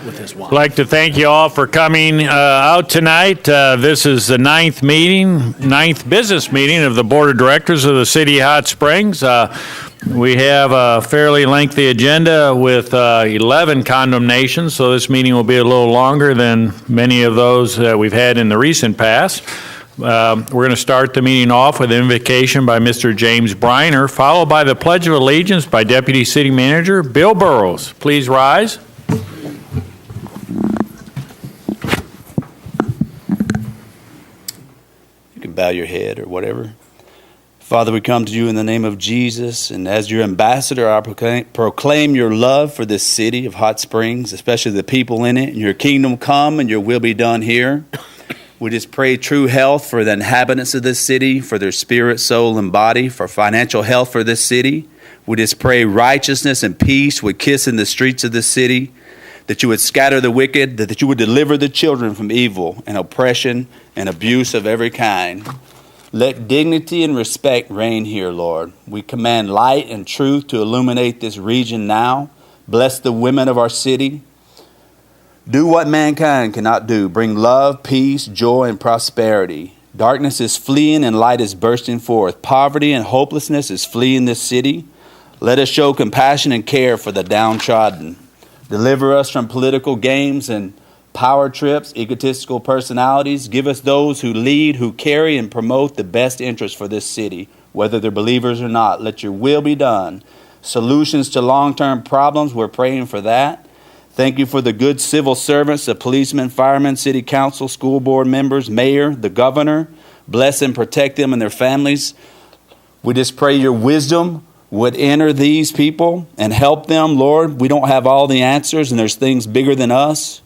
with his wife. I'd like to thank you all for coming out tonight. This is the ninth business meeting of the Board of Directors of the City of Hot Springs. We have a fairly lengthy agenda with 11 condemnations, so this meeting will be a little longer than many of those that we've had in the recent past. We're going to start the meeting off with an invocation by Mr. James Briner, followed by the Pledge of Allegiance by Deputy City Manager Bill Burrows. Please rise. You can bow your head or whatever. Father, we come to you in the name of Jesus, and as your ambassador, I proclaim your love for this city of Hot Springs, especially the people in it, and your kingdom come and your will be done here. We just pray true health for the inhabitants of this city, for their spirit, soul, and body, for financial health for this city. We just pray righteousness and peace would kiss in the streets of this city, that you would scatter the wicked, that you would deliver the children from evil and oppression and abuse of every kind. Let dignity and respect reign here, Lord. We command light and truth to illuminate this region now. Bless the women of our city. Do what mankind cannot do. Bring love, peace, joy, and prosperity. Darkness is fleeing and light is bursting forth. Poverty and hopelessness is fleeing this city. Let us show compassion and care for the downtrodden. Deliver us from political games and power trips, egotistical personalities. Give us those who lead, who carry and promote the best interest for this city, whether they're believers or not. Let your will be done. Solutions to long-term problems, we're praying for that. Thank you for the good civil servants, the policemen, firemen, city council, school board members, mayor, the governor. Bless and protect them and their families. We just pray your wisdom would enter these people and help them, Lord. We don't have all the answers, and there's things bigger than us.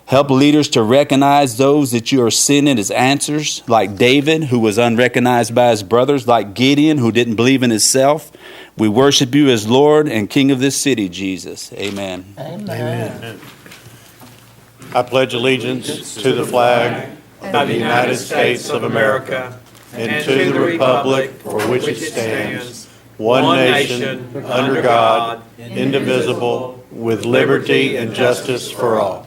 Help leaders to recognize those that you are sending as answers, like David, who was unrecognized by his brothers, like Gideon, who didn't believe in himself. We worship you as Lord and King of this city, Jesus. Amen. Amen. Amen. I pledge allegiance to the flag of the United States of America and to the republic for which it stands, one nation, under God, indivisible, with liberty and justice for all.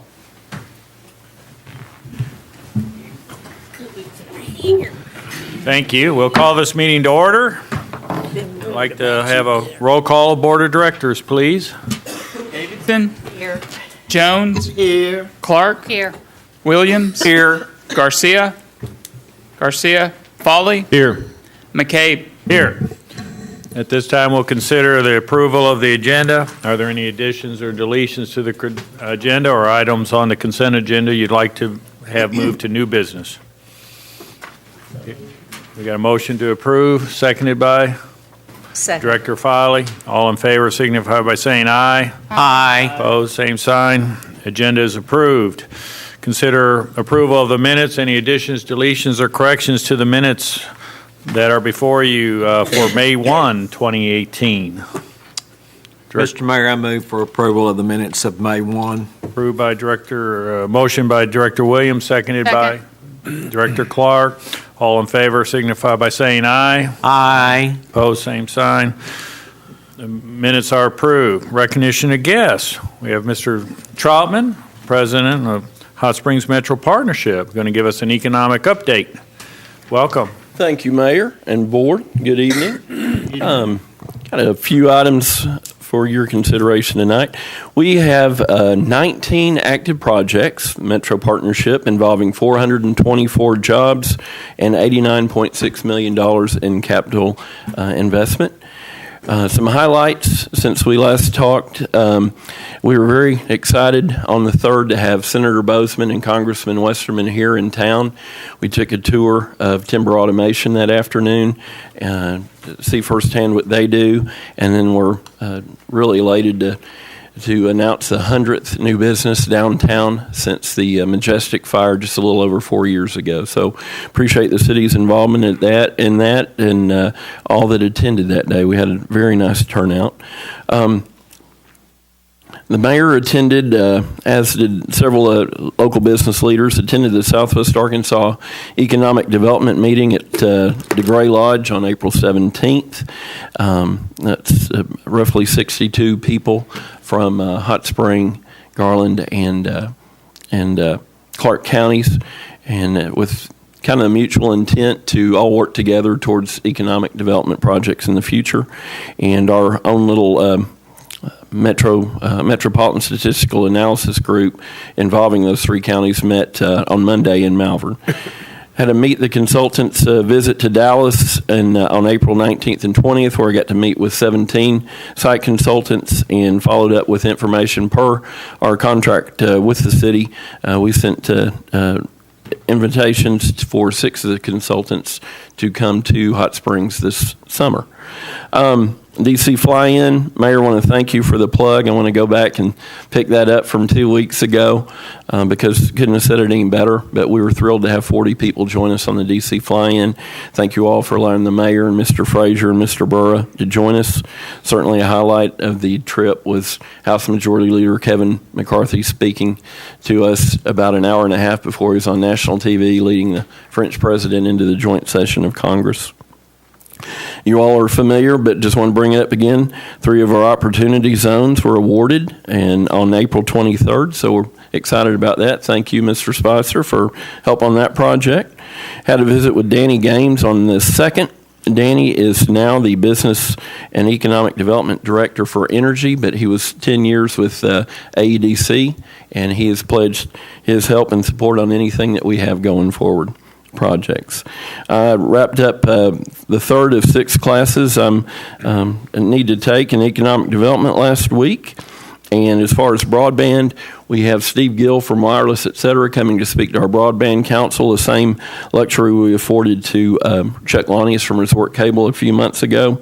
Thank you. We'll call this meeting to order. I'd like to have a roll call of Board of Directors, please. Davidson. Here. Jones. Here. Clark. Here. Williams. Here. Garcia. Foley. Here. McCabe. Here. At this time, we'll consider the approval of the agenda. Are there any additions or deletions to the agenda or items on the consent agenda you'd like to have moved to new business? We got a motion to approve, seconded by Second. Director Foley. All in favor signify by saying aye. Aye. Opposed, same sign. Agenda is approved. Consider approval of the minutes. Any additions, deletions, or corrections to the minutes that are before you for May 1, 2018? Mr. Mayor, I move for approval of the minutes of May 1. Approved by motion by Director Williams, seconded by Director Clark. All in favor signify by saying aye. Aye. Opposed, same sign. The minutes are approved. Recognition of guests. We have Mr. Troutman, President of Hot Springs Metro Partnership, going to give us an economic update. Welcome. Thank you, Mayor and Board. Good evening. Got a few items for your consideration tonight. We have 19 active projects, Metro Partnership, involving 424 jobs and $89.6 million in capital investment. Some highlights since we last talked. We were very excited on the 3rd to have Senator Bozeman and Congressman Westerman here in town. We took a tour of Timber Automation that afternoon to see firsthand what they do, and then we're really elated to announce the 100th new business downtown since the Majestic fire just a little over 4 years ago. So appreciate the city's involvement in that and all that attended that day. We had a very nice turnout. The mayor attended, as did several local business leaders, attended the Southwest Arkansas Economic Development Meeting at DeGray Lodge on April 17th. That's roughly 62 people from Hot Spring Garland, and Clark counties, and with kind of mutual intent to all work together towards economic development projects in the future. And our own little Metropolitan Statistical Analysis Group involving those three counties met on Monday in Malvern. Had a Meet the Consultants visit to Dallas on April 19th and 20th, where I got to meet with 17 site consultants and followed up with information per our contract with the city. We sent invitations for 6 of the consultants to come to Hot Springs this summer. DC Fly-In, Mayor, I want to thank you for the plug. I want to go back and pick that up from 2 weeks ago because couldn't have said it any better, but we were thrilled to have 40 people join us on the DC Fly-In. Thank you all for allowing the Mayor and Mr. Frazier and Mr. Burra to join us. Certainly a highlight of the trip was House Majority Leader Kevin McCarthy speaking to us about an hour and a half before he was on national TV leading the French president into the joint session of Congress. You all are familiar, but just want to bring it up again. 3 of our opportunity zones were awarded, and on April 23rd, so we're excited about that. Thank you, Mr. Spicer, for help on that project. Had a visit with Danny Games on the 2nd. Danny is now the Business and Economic Development Director for Energy, but he was 10 years with AEDC, and he has pledged his help and support on anything that we have going forward. Projects. I wrapped up the third of 6 classes I need to take in economic development last week. And as far as broadband, we have Steve Gill from Wireless, et cetera, coming to speak to our broadband council, the same luxury we afforded to Chuck Lanius from Resort Cable a few months ago.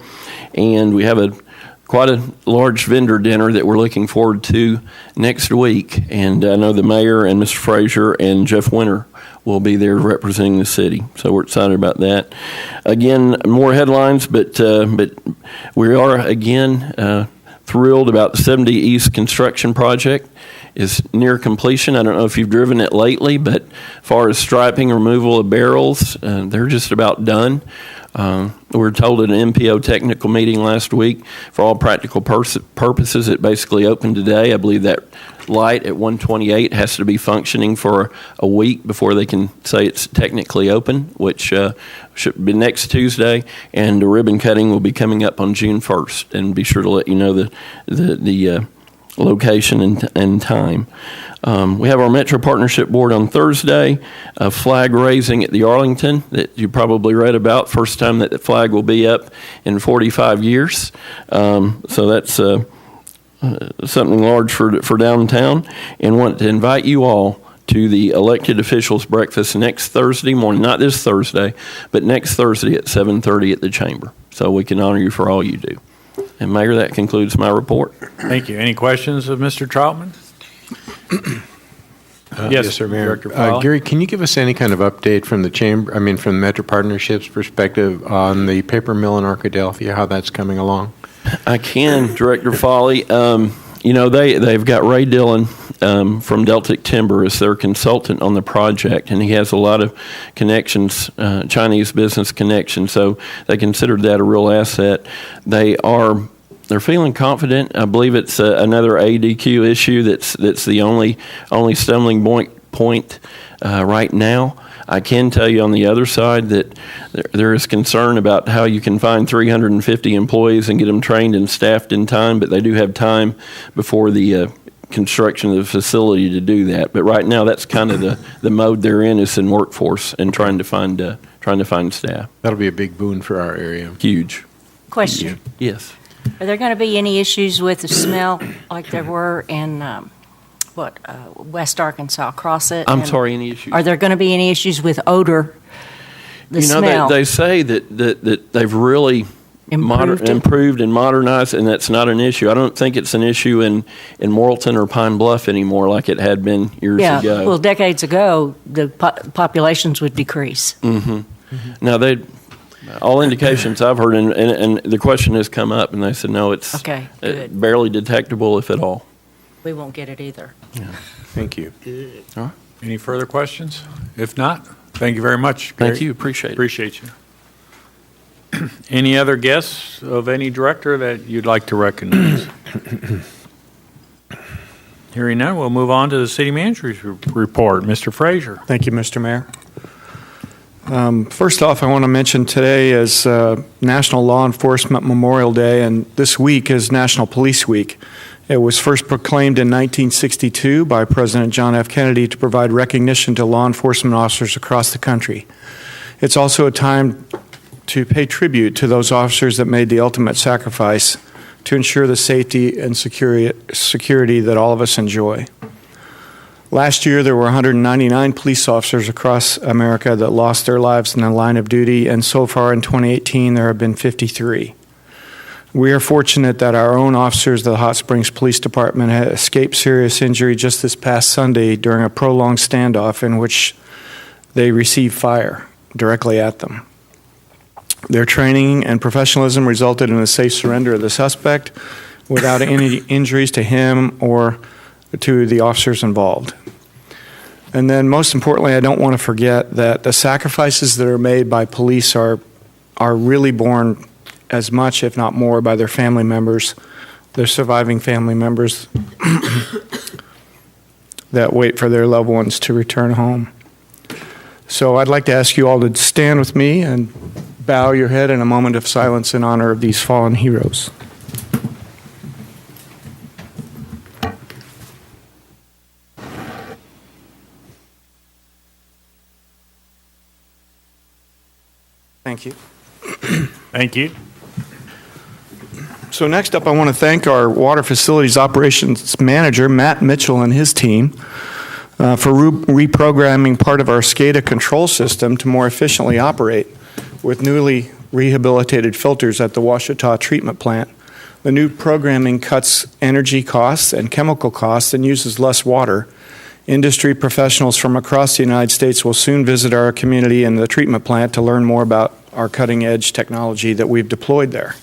And we have quite a large vendor dinner that we're looking forward to next week. And I know the mayor and Mr. Frazier and Jeff Winter will be there representing the city. So we're excited about that. Again, more headlines, but we are, again, thrilled about the 70 East construction project is near completion. I don't know if you've driven it lately, but as far as striping, removal of barrels, they're just about done. We were told at an MPO technical meeting last week, for all practical purposes, it basically opened today. I believe that light at 128 has to be functioning for a week before they can say it's technically open, which should be next Tuesday, and the ribbon cutting will be coming up on June 1st, and be sure to let you know the location and time. We have our Metro Partnership Board on Thursday, a flag raising at the Arlington that you probably read about. First time that the flag will be up in 45 years. So that's something large for downtown. And want to invite you all to the elected officials breakfast next Thursday morning, not this Thursday, but next Thursday at 7:30 at the Chamber. So we can honor you for all you do. And Mayor, that concludes my report. Thank you. Any questions of Mr. Troutman? Yes, sir, Mayor. Director Fowler? Gary, can you give us any kind of update from the chamber, from the Metro Partnerships perspective on the paper mill in Arkadelphia, how that's coming along? I can, Director Foley. They've got Ray Dillon from Deltic Timber as their consultant on the project, and he has a lot of connections, Chinese business connections, so they considered that a real asset. They're feeling confident. I believe it's another ADQ issue that's the only stumbling point right now. I can tell you on the other side that there is concern about how you can find 350 employees and get them trained and staffed in time, but they do have time before the construction of the facility to do that. But right now, that's kind of the mode they're in, is in workforce and trying to find staff. That'll be a big boon for our area. Huge. Question. Yes. Are there going to be any issues with the smell like there were in, West Arkansas, Crossett? I'm sorry, any issues? Are there going to be any issues with odor, the smell? They say that they've really improved and modernized, and that's not an issue. I don't think it's an issue in Morrilton or Pine Bluff anymore like it had been years ago. Yeah, well, decades ago, the populations would decrease. Mm-hmm. Now, all indications I've heard, and the question has come up, and they said, no, it's Okay, good. barely detectable, if at all. We won't get it either. Yeah. Thank you. All right. Any further questions? If not, thank you very much, Gary. Thank you. Appreciate it. Appreciate you. Any other guests of any director that you'd like to recognize? Hearing none, we'll move on to the city manager's report. Mr. Frazier. Thank you, Mr. Mayor. First off, I want to mention today is National Law Enforcement Memorial Day, and this week is National Police Week. It was first proclaimed in 1962 by President John F. Kennedy to provide recognition to law enforcement officers across the country. It's also a time to pay tribute to those officers that made the ultimate sacrifice to ensure the safety and security that all of us enjoy. Last year, there were 199 police officers across America that lost their lives in the line of duty, and so far in 2018, there have been 53. We are fortunate that our own officers of the Hot Springs Police Department had escaped serious injury just this past Sunday during a prolonged standoff in which they received fire directly at them. Their training and professionalism resulted in a safe surrender of the suspect without any injuries to him or to the officers involved. And then most importantly, I don't want to forget that the sacrifices that are made by police are really borne as much, if not more, by their family members, their surviving family members that wait for their loved ones to return home. So I'd like to ask you all to stand with me and bow your head in a moment of silence in honor of these fallen heroes. Thank you. Thank you. So next up, I want to thank our Water Facilities Operations Manager, Matt Mitchell, and his team for reprogramming part of our SCADA control system to more efficiently operate with newly rehabilitated filters at the Ouachita treatment plant. The new programming cuts energy costs and chemical costs and uses less water. Industry professionals from across the United States will soon visit our community and the treatment plant to learn more about our cutting-edge technology that we've deployed there.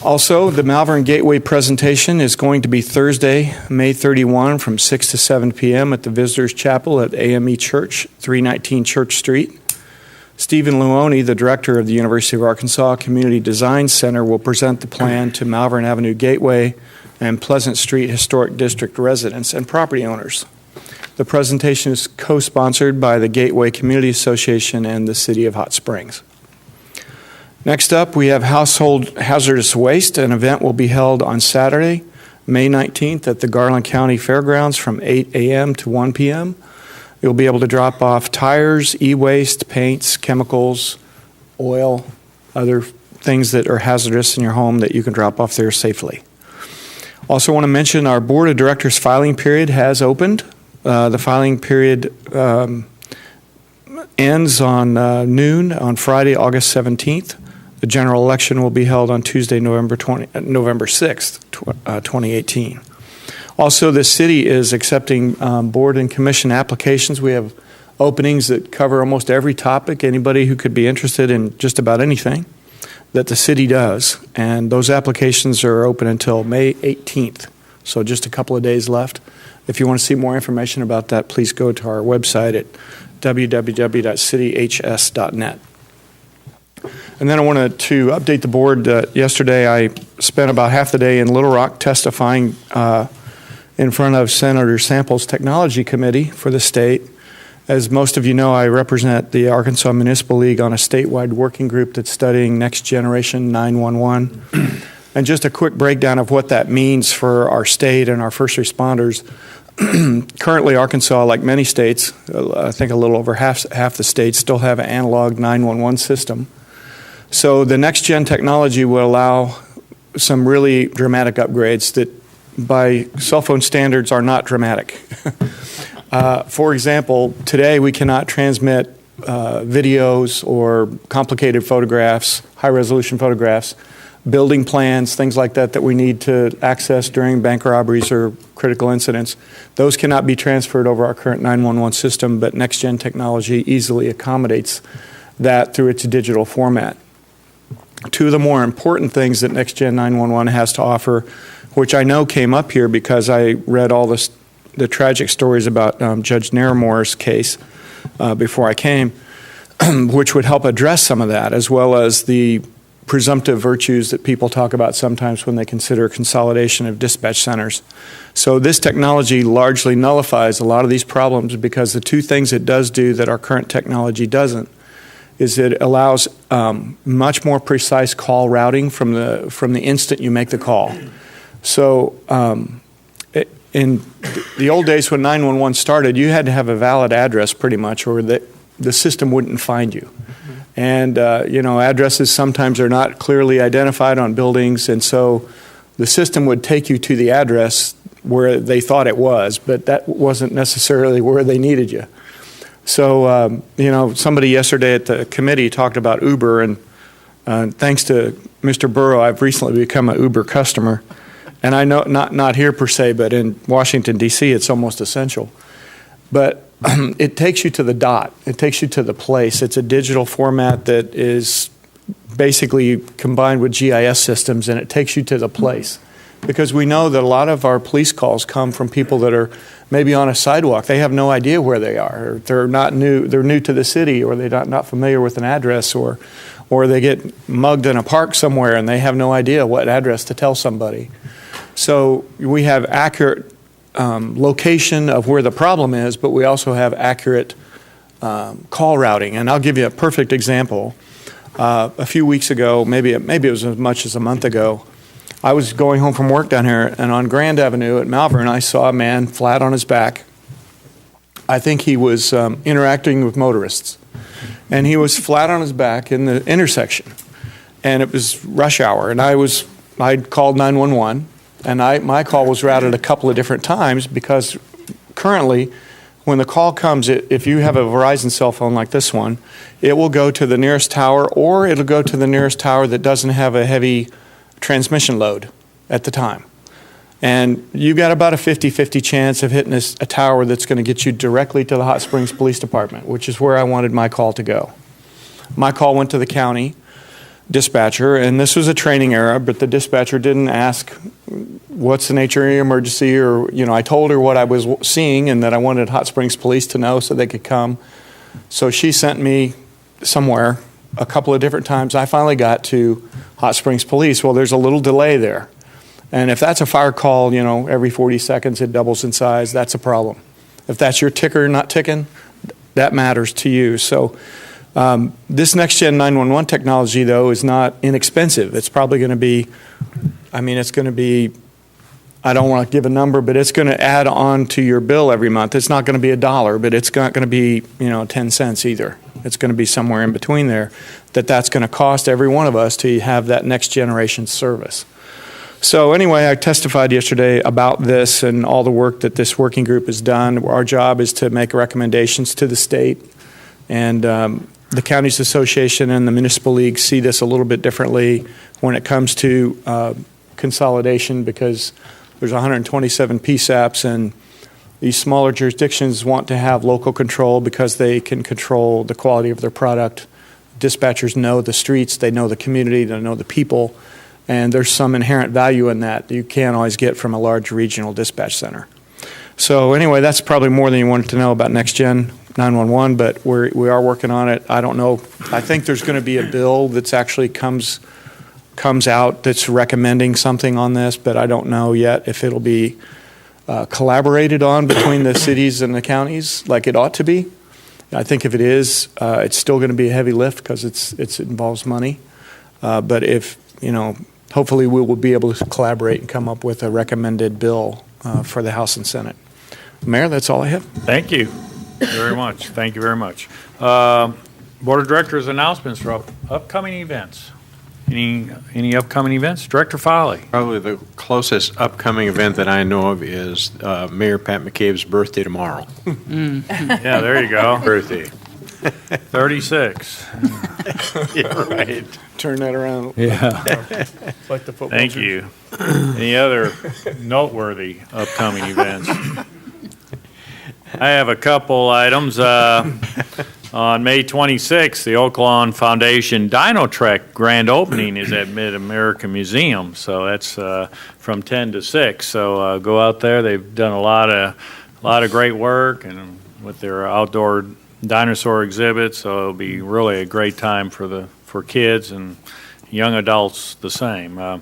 Also, the Malvern Gateway presentation is going to be Thursday, May 31 from 6 to 7 p.m. at the Visitors Chapel at AME Church, 319 Church Street. Stephen Luoni, the director of the University of Arkansas Community Design Center, will present the plan to Malvern Avenue Gateway and Pleasant Street Historic District residents and property owners. The presentation is co-sponsored by the Gateway Community Association and the City of Hot Springs. Next up, we have Household Hazardous Waste. An event will be held on Saturday, May 19th at the Garland County Fairgrounds from 8 a.m. to 1 p.m. You'll be able to drop off tires, e-waste, paints, chemicals, oil, other things that are hazardous in your home that you can drop off there safely. Also want to mention our Board of Directors filing period has opened. The filing period ends on noon on Friday, August 17th. The general election will be held on Tuesday, November 6th, 2018. Also, the city is accepting board and commission applications. We have openings that cover almost every topic, anybody who could be interested in just about anything that the city does. And those applications are open until May 18th, so just a couple of days left. If you want to see more information about that, please go to our website at www.cityhs.net. And then I wanted to update the board. Yesterday, I spent about half the day in Little Rock testifying in front of Senator Sample's Technology Committee for the state. As most of you know, I represent the Arkansas Municipal League on a statewide working group that's studying next generation 911. And just a quick breakdown of what that means for our state and our first responders. Currently, Arkansas, like many states, I think a little over half the states, still have an analog 911 system. So the next-gen technology will allow some really dramatic upgrades that, by cell phone standards, are not dramatic. For example, today we cannot transmit videos or complicated photographs, high-resolution photographs, building plans, things like that we need to access during bank robberies or critical incidents. Those cannot be transferred over our current 911 system, but next-gen technology easily accommodates that through its digital format. Two of the more important things that next-gen 911 has to offer, which I know came up here because I read all the tragic stories about Judge Narramore's case before I came, which would help address some of that, as well as the presumptive virtues that people talk about sometimes when they consider consolidation of dispatch centers. So this technology largely nullifies a lot of these problems, because the two things it does do that our current technology doesn't is it allows much more precise call routing from the instant you make the call. So in the old days when 911 started, you had to have a valid address pretty much, or the system wouldn't find you. And, addresses sometimes are not clearly identified on buildings, and so the system would take you to the address where they thought it was, but that wasn't necessarily where they needed you. So, somebody yesterday at the committee talked about Uber, and thanks to Mr. Burrow, I've recently become an Uber customer. And I know, not here per se, but in Washington, D.C., it's almost essential. But it takes you to the dot. It takes you to the place. It's a digital format that is basically combined with GIS systems, and it takes you to the place. Because we know that a lot of our police calls come from people that are maybe on a sidewalk. They have no idea where they are. Or they're new to the city, or they're not familiar with an address, or they get mugged in a park somewhere and they have no idea what address to tell somebody. So we have accurate location of where the problem is, but we also have accurate call routing. And I'll give you a perfect example. A few weeks ago, maybe it was as much as a month ago, I was going home from work down here, and on Grand Avenue at Malvern, I saw a man flat on his back. I think he was interacting with motorists. And he was flat on his back in the intersection. And it was rush hour, and I'd called 911. And my call was routed a couple of different times, because currently, when the call comes, if you have a Verizon cell phone like this one, it will go to the nearest tower, or it'll go to the nearest tower that doesn't have a heavy transmission load at the time. And you've got about a 50-50 chance of hitting a tower that's going to get you directly to the Hot Springs Police Department, which is where I wanted my call to go. My call went to the county dispatcher, and this was a training error, but the dispatcher didn't ask what's the nature of your emergency, or, I told her what I was seeing and that I wanted Hot Springs Police to know so they could come. So she sent me somewhere a couple of different times. I finally got to Hot Springs Police. Well, there's a little delay there. And if that's a fire call, every 40 seconds it doubles in size, that's a problem. If that's your ticker not ticking, that matters to you. So this next-gen 911 technology, though, is not inexpensive. It's probably going to be, I don't want to give a number, but it's going to add on to your bill every month. It's not going to be $1, but it's not going to be, 10 cents either. It's going to be somewhere in between there. That's going to cost every one of us to have that next-generation service. So anyway, I testified yesterday about this and all the work that this working group has done. Our job is to make recommendations to the state, and the Counties Association and the Municipal League see this a little bit differently when it comes to consolidation, because there's 127 PSAPs, and these smaller jurisdictions want to have local control because they can control the quality of their product. Dispatchers know the streets, they know the community, they know the people, and there's some inherent value in that you can't always get from a large regional dispatch center. So anyway, that's probably more than you wanted to know about Next-Gen 911, but we are working on it. I don't know. I think there's going to be a bill that's actually comes out that's recommending something on this, but I don't know yet if it'll be collaborated on between the cities and the counties like it ought to be. I think if it is, it's still going to be a heavy lift because it involves money. But if, hopefully we will be able to collaborate and come up with a recommended bill for the House and Senate. Mayor, that's all I have. Thank you very much. Thank you very much. Board of Directors announcements for upcoming events. Any upcoming events? Director Foley. Probably the closest upcoming event that I know of is Mayor Pat McCabe's birthday tomorrow. Yeah, there you go. Birthday. 36. Yeah, right. Turn that around. Yeah. Like the football. Thank you. Any other noteworthy upcoming events? I have a couple items. On May 26th, the Oaklawn Foundation Dino-Trek grand opening is at Mid-America Museum. So that's from 10 to 6. So go out there. They've done a lot of great work and with their outdoor dinosaur exhibit. So it'll be really a great time for kids and young adults the same.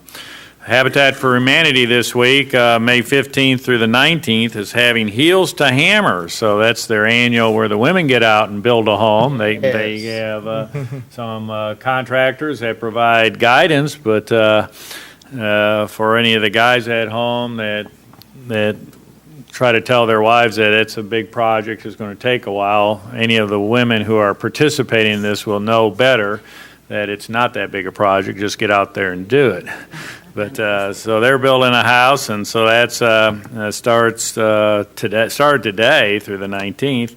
Habitat for Humanity this week, May 15th through the 19th, is having Heels to Hammer. So that's their annual where the women get out and build a home. They have some contractors that provide guidance, but for any of the guys at home that try to tell their wives that it's a big project, it's going to take a while, any of the women who are participating in this will know better that it's not that big a project. Just get out there and do it. But so they're building a house, and so that's started today through the 19th.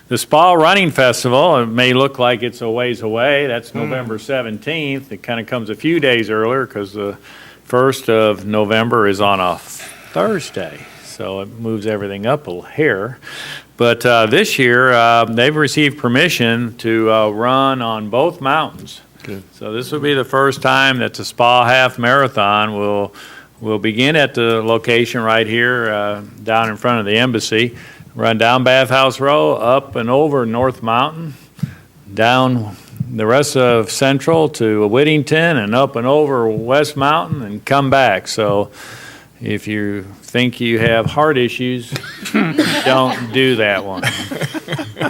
The Spa Running Festival, it may look like it's a ways away. That's November 17th. It kind of comes a few days earlier because the 1st of November is on a Thursday, so it moves everything up a hair. But this year, they've received permission to run on both mountains. Good. So this will be the first time that the Spa Half Marathon will begin at the location right here down in front of the embassy, run down Bathhouse Row, up and over North Mountain, down the rest of Central to Whittington, and up and over West Mountain, and come back. So if you think you have heart issues, don't do that one.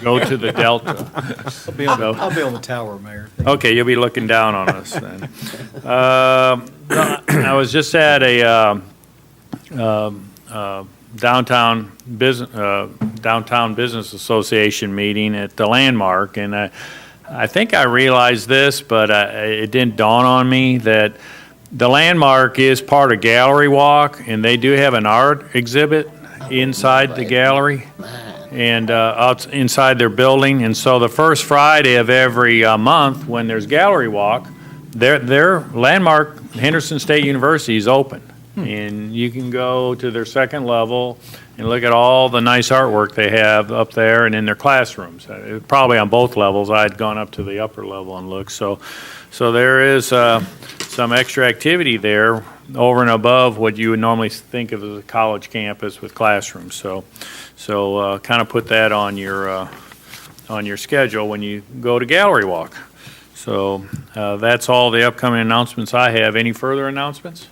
Go to the Delta. I'll be on the tower, Mayor. Okay, you'll be looking down on us then. I was just at a downtown business association meeting at the Landmark, and I think I realized this, but it didn't dawn on me that the Landmark is part of Gallery Walk, and they do have an art exhibit inside the gallery and out inside their building. And so the first Friday of every month when there's Gallery Walk, their Landmark, Henderson State University, is open. And you can go to their second level and look at all the nice artwork they have up there and in their classrooms. Probably on both levels. I had gone up to the upper level and looked. So there is some extra activity there over and above what you would normally think of as a college campus with classrooms. So kind of put that on your schedule when you go to Gallery Walk. So that's all the upcoming announcements I have. Any further announcements?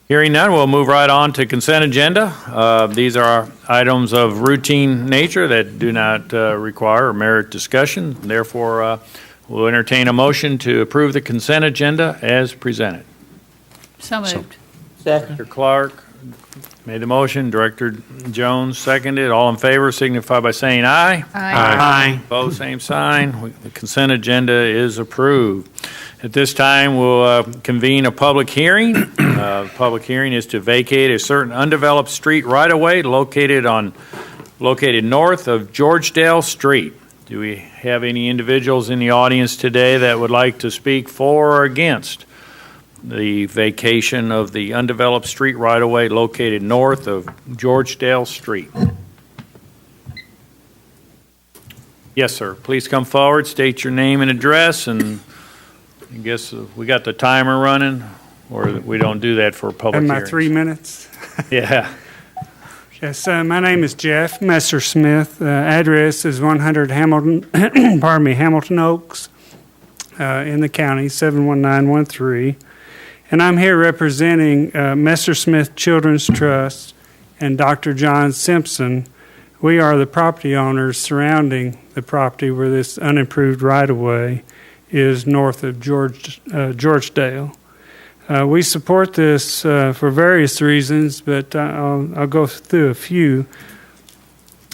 Hearing none, we'll move right on to consent agenda. These are items of routine nature that do not require or merit discussion. Therefore, we'll entertain a motion to approve the consent agenda as presented. So moved. Director Clark made the motion. Director Jones seconded. All in favor signify by saying aye. Aye. Opposed, same sign. The consent agenda is approved. At this time, we'll convene a public hearing. The public hearing is to vacate a certain undeveloped street right-of-way located north of Georgedale Street. Do we have any individuals in the audience today that would like to speak for or against the vacation of the undeveloped street right-of-way located north of Georgedale Street? Yes, sir. Please come forward, state your name and address, and I guess we got the timer running, or we don't do that for public And my hearings. 3 minutes. Yeah. Yes, my name is Jeff Messersmith. Address is 100 Hamilton, Hamilton Oaks, in the county, 71913. And I'm here representing Messersmith Children's Trust and Dr. John Simpson. We are the property owners surrounding the property where this unimproved right-of-way is north of Georgedale. We support this for various reasons, but I'll go through a few.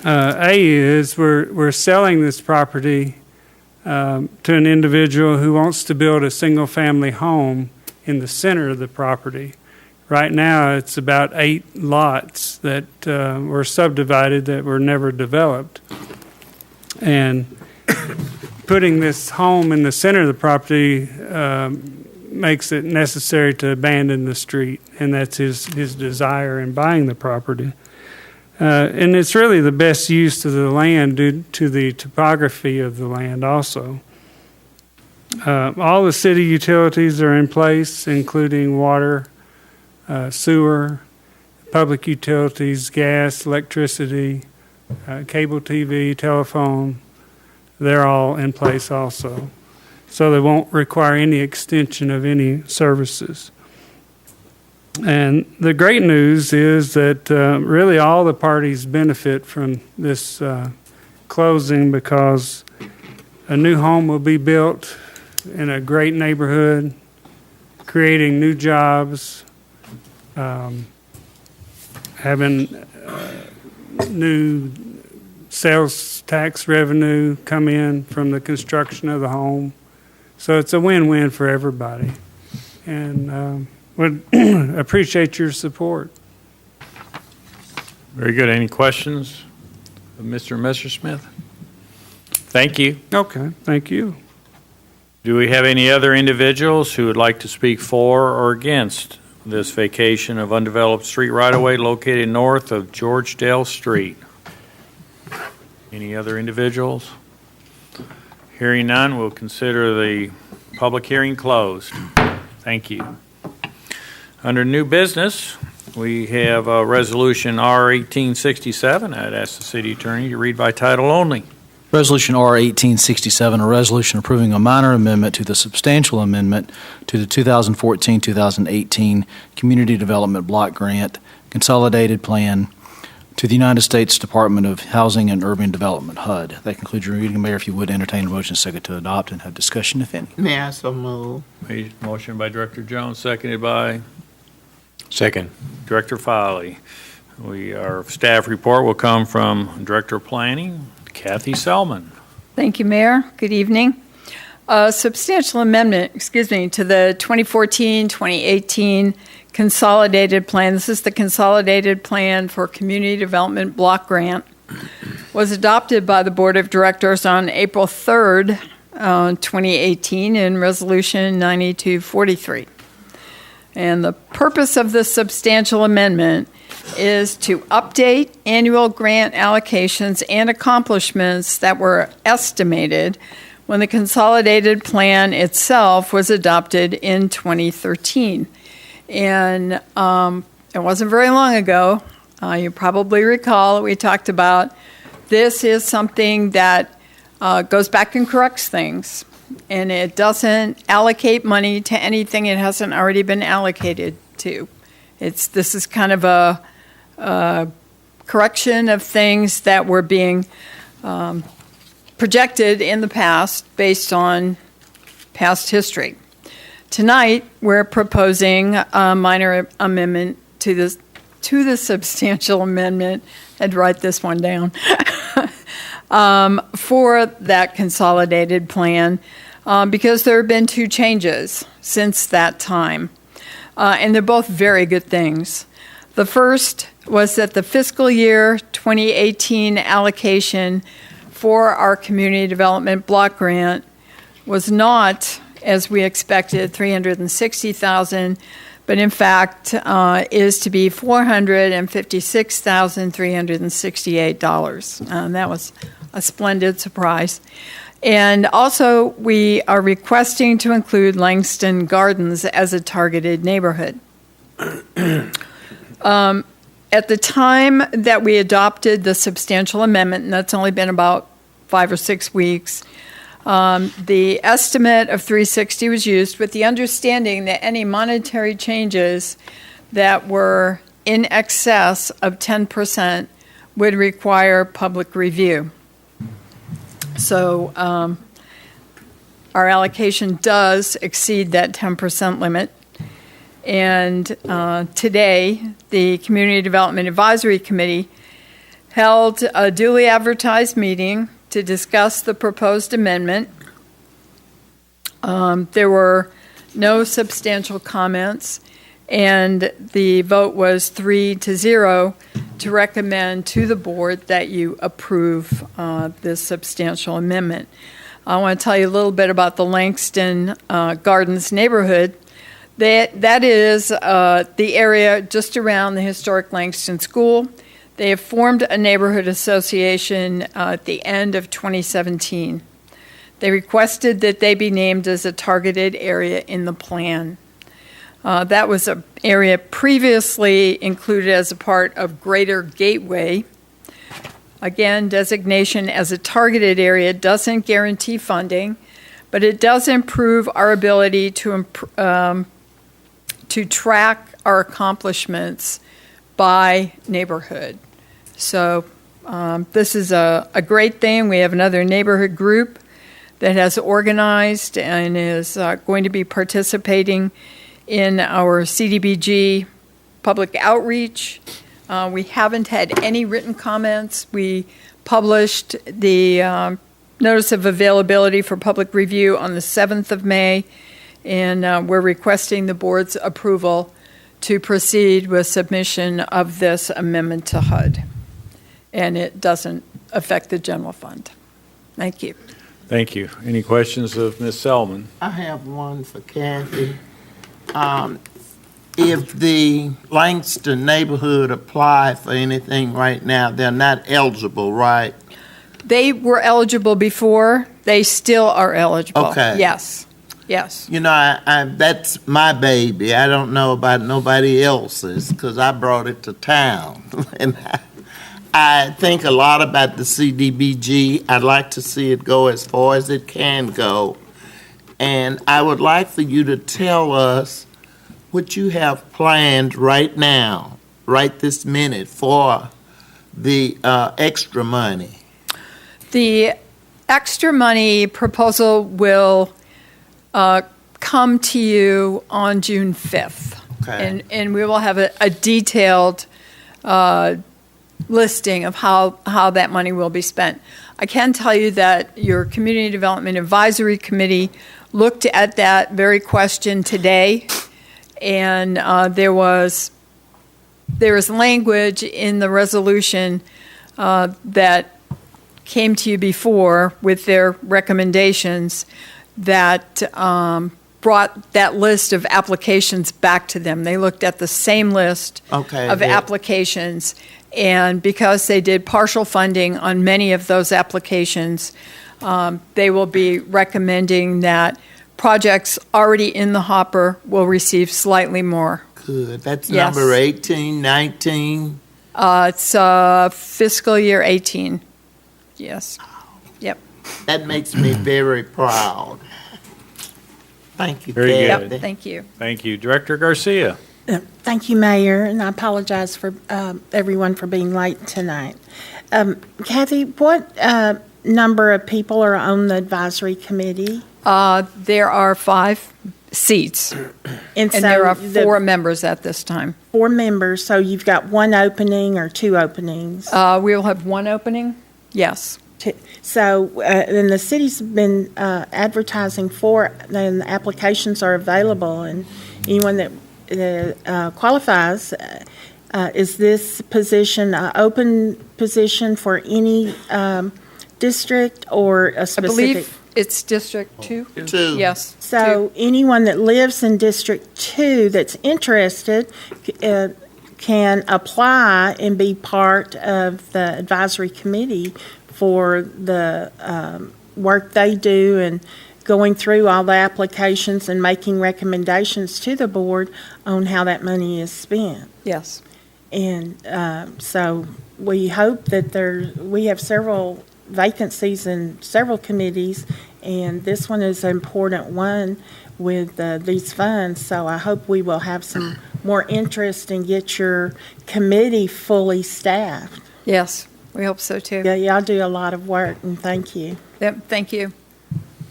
A is we're selling this property to an individual who wants to build a single-family home in the center of the property. Right now, it's about 8 lots that were subdivided that were never developed. And putting this home in the center of the property makes it necessary to abandon the street, and that's his desire in buying the property. And it's really the best use of the land due to the topography of the land also. All the city utilities are in place, including water, sewer, public utilities, gas, electricity, cable TV, telephone. They're all in place also. so they won't require any extension of any services. And the great news is that really all the parties benefit from this closing, because a new home will be built in a great neighborhood, creating new jobs, having new sales tax revenue come in from the construction of the home. So it's a win-win for everybody. And would appreciate your support. Very good. Any questions of Mr. Messersmith? Thank you. Okay, thank you. Do we have any other individuals who would like to speak for or against this vacation of undeveloped street right-of-way located north of Georgedale Street? Any other individuals? Hearing none, we'll consider the public hearing closed. Thank you. Under new business, we have Resolution R 1867. I'd ask the city attorney to read by title only. Resolution R 1867, a resolution approving a minor amendment to the substantial amendment to the 2014-2018 Community Development Block Grant Consolidated Plan to the United States Department of Housing and Urban Development, HUD. That concludes your reading, Mayor. If you would entertain a motion second to adopt and have discussion, if any. Mayor, so move. Motion by Director Jones, seconded by Second. Director Filey. Our staff report will come from Director of Planning, Kathy Selman. Thank you, Mayor. Good evening. A substantial amendment, to the 2014-2018 Consolidated Plan. This is the Consolidated Plan for Community Development Block Grant. Was adopted by the Board of Directors on April 3rd, 2018 in Resolution 9243. And the purpose of this substantial amendment is to update annual grant allocations and accomplishments that were estimated when the consolidated plan itself was adopted in 2013. And it wasn't very long ago. You probably recall we talked about this is something that goes back and corrects things. And it doesn't allocate money to anything it hasn't already been allocated to. This is kind of a correction of things that were being projected in the past based on past history. Tonight, we're proposing a minor amendment to the substantial amendment. I'd write this one down. For that consolidated plan, because there have been two changes since that time. And they're both very good things. The first was that the fiscal year 2018 allocation for our community development block grant was not, as we expected, $360,000, but in fact is to be $456,368. That was a splendid surprise. And also, we are requesting to include Langston Gardens as a targeted neighborhood. At the time that we adopted the substantial amendment, and that's only been about 5 or 6 weeks, the estimate of 360 was used with the understanding that any monetary changes that were in excess of 10% would require public review. So our allocation does exceed that 10% limit. And today, the Community Development Advisory Committee held a duly advertised meeting to discuss the proposed amendment. There were no substantial comments, and the vote was 3-0 to recommend to the board that you approve this substantial amendment. I want to tell you a little bit about the Langston Gardens neighborhood. That is the area just around the historic Langston School. They have formed a neighborhood association at the end of 2017. They requested that they be named as a targeted area in the plan. That was an area previously included as a part of Greater Gateway. Again, designation as a targeted area doesn't guarantee funding, but it does improve our ability to track our accomplishments by neighborhood. So this is a great thing. We have another neighborhood group that has organized and is going to be participating in our CDBG public outreach. We haven't had any written comments. We published the notice of availability for public review on the 7th of May, and we're requesting the board's approval to proceed with submission of this amendment to HUD. And it doesn't affect the general fund. Thank you. Thank you. Any questions of Ms. Selman? I have one for Kathy. If the Langston neighborhood apply for anything right now, they're not eligible, right? They were eligible before. They still are eligible. Okay. Yes. Yes. You know, I that's my baby. I don't know about nobody else's because I brought it to town. And I think a lot about the CDBG. I'd like to see it go as far as it can go. And I would like for you to tell us what you have planned right now, right this minute, for the extra money. The extra money proposal will come to you on June 5th. Okay. And we will have a detailed listing of how that money will be spent. I can tell you that your Community Development Advisory Committee looked at that very question today, and there is language in the resolution that came to you before with their recommendations that brought that list of applications back to them. They looked at the same list of applications, and because they did partial funding on many of those applications, they will be recommending that projects already in the hopper will receive slightly more. Good. That's Yes. number 18, 19. It's fiscal year 18. Yes. Yep. That makes me very proud. Thank you, Very Kathy. good. Thank you. Thank you. Director Garcia? Thank you, Mayor, and I apologize for everyone for being late tonight. Kathy, what number of people are on the advisory committee? There are 5 seats, And so there are the 4 members at this time. 4 members, so you've got 1 opening or 2 openings? We will have 1 opening, yes. So, and the city's been advertising for it, and the applications are available, and anyone that qualifies, is this position an open position for any district or a I specific? believe it's District 2? 2. Yes. So anyone that lives in District 2 that's interested can apply and be part of the advisory committee for the work they do and going through all the applications and making recommendations to the board on how that money is spent. Yes. And so we hope that we have several vacancies in several committees, and this one is an important one with these funds. So I hope we will have some more interest and get your committee fully staffed. Yes, we hope so too. Yeah, y'all do a lot of work, and thank you. Yep, thank you.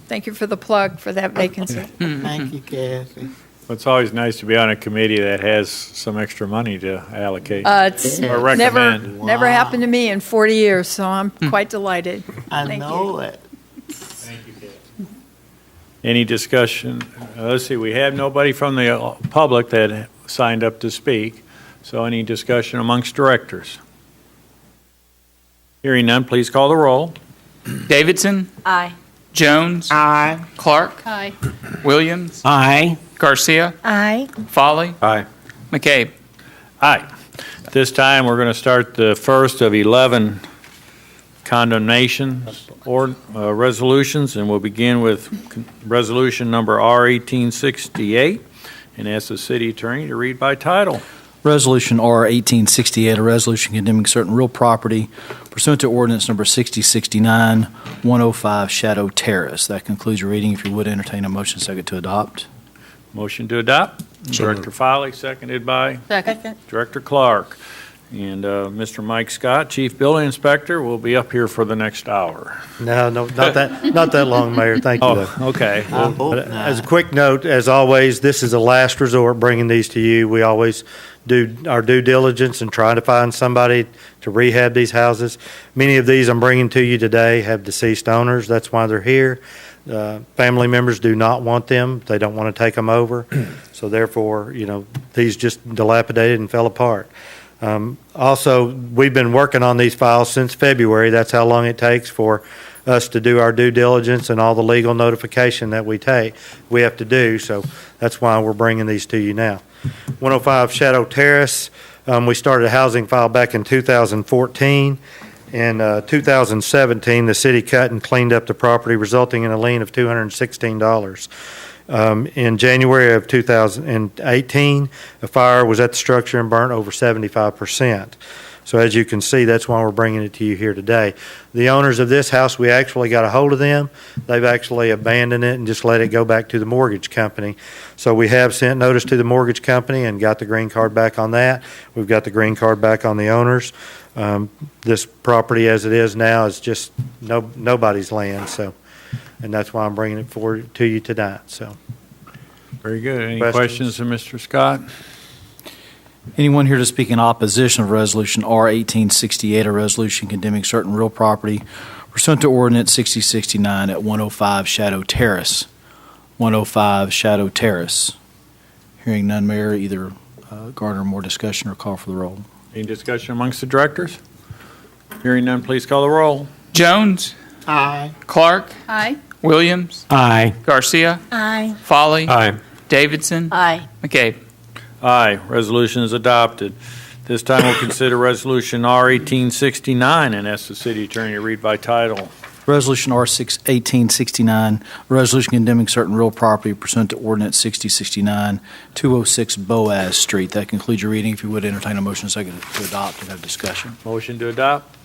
Thank you for the plug for that vacancy. Thank you, Kathy. It's always nice to be on a committee that has some extra money to allocate. It's Or recommend. never happened to me in 40 years, so I'm quite delighted. I Thank know it. Any discussion? Let's see, we have nobody from the public that signed up to speak, so any discussion amongst directors? Hearing none, please call the roll. Davidson, Aye. Jones, Aye. Clark, Aye. Williams, Aye. Garcia, Aye. Folly, Aye. McCabe. Aye. At this time, we're going to start the first of 11 condemnation or resolutions, and we'll begin with resolution number R 1868, and ask the city attorney to read by title. Resolution R 1868, a resolution condemning certain real property pursuant to ordinance number 6069, 105 Shadow Terrace. That concludes your reading. If you would entertain a motion second to adopt. Motion to adopt. Director Filey, seconded by Second. Director Clark. And Mr. Mike Scott, Chief Building Inspector, will be up here for the next hour. No, not that long, Mayor. Thank you, though. Oh, okay. But as a quick note, as always, this is a last resort bringing these to you. We always do our due diligence and try to find somebody to rehab these houses. Many of these I'm bringing to you today have deceased owners. That's why they're here. Family members do not want them. They don't want to take them over. So therefore, these just dilapidated and fell apart. Also, we've been working on these files since February. That's how long it takes for us to do our due diligence and all the legal notification that we have to do. So that's why we're bringing these to you now. 105 Shadow Terrace, we started a housing file back in 2014. In 2017, the city cut and cleaned up the property, resulting in a lien of $216. In January of 2018, a fire was at the structure and burnt over 75%. So as you can see, that's why we're bringing it to you here today. The owners of this house, we actually got a hold of them. They've actually abandoned it and just let it go back to the mortgage company. So we have sent notice to the mortgage company and got the green card back on that. We've got the green card back on the owners. This property as it is now is just nobody's land. So, and that's why I'm bringing it forward to you tonight. So, Very good. Any questions of Mr. Scott? Anyone here to speak in opposition of Resolution R 1868, a resolution condemning certain real property pursuant to Ordinance 6069 at 105 Shadow Terrace? 105 Shadow Terrace. Hearing none, Mayor, either garner more discussion or call for the roll. Any discussion amongst the directors? Hearing none, please call the roll. Jones. Aye. Clark. Aye. Williams. Aye. Garcia. Aye. Folly. Aye. Davidson. Aye. McCabe. Aye. Resolution is adopted. This time we'll consider Resolution R 1869 and ask the city attorney to read by title. Resolution R 1869, a resolution condemning certain real property pursuant to Ordinance 6069, 206 Boaz Street. That concludes your reading. If you would entertain a motion second to adopt and have discussion. Motion to adopt.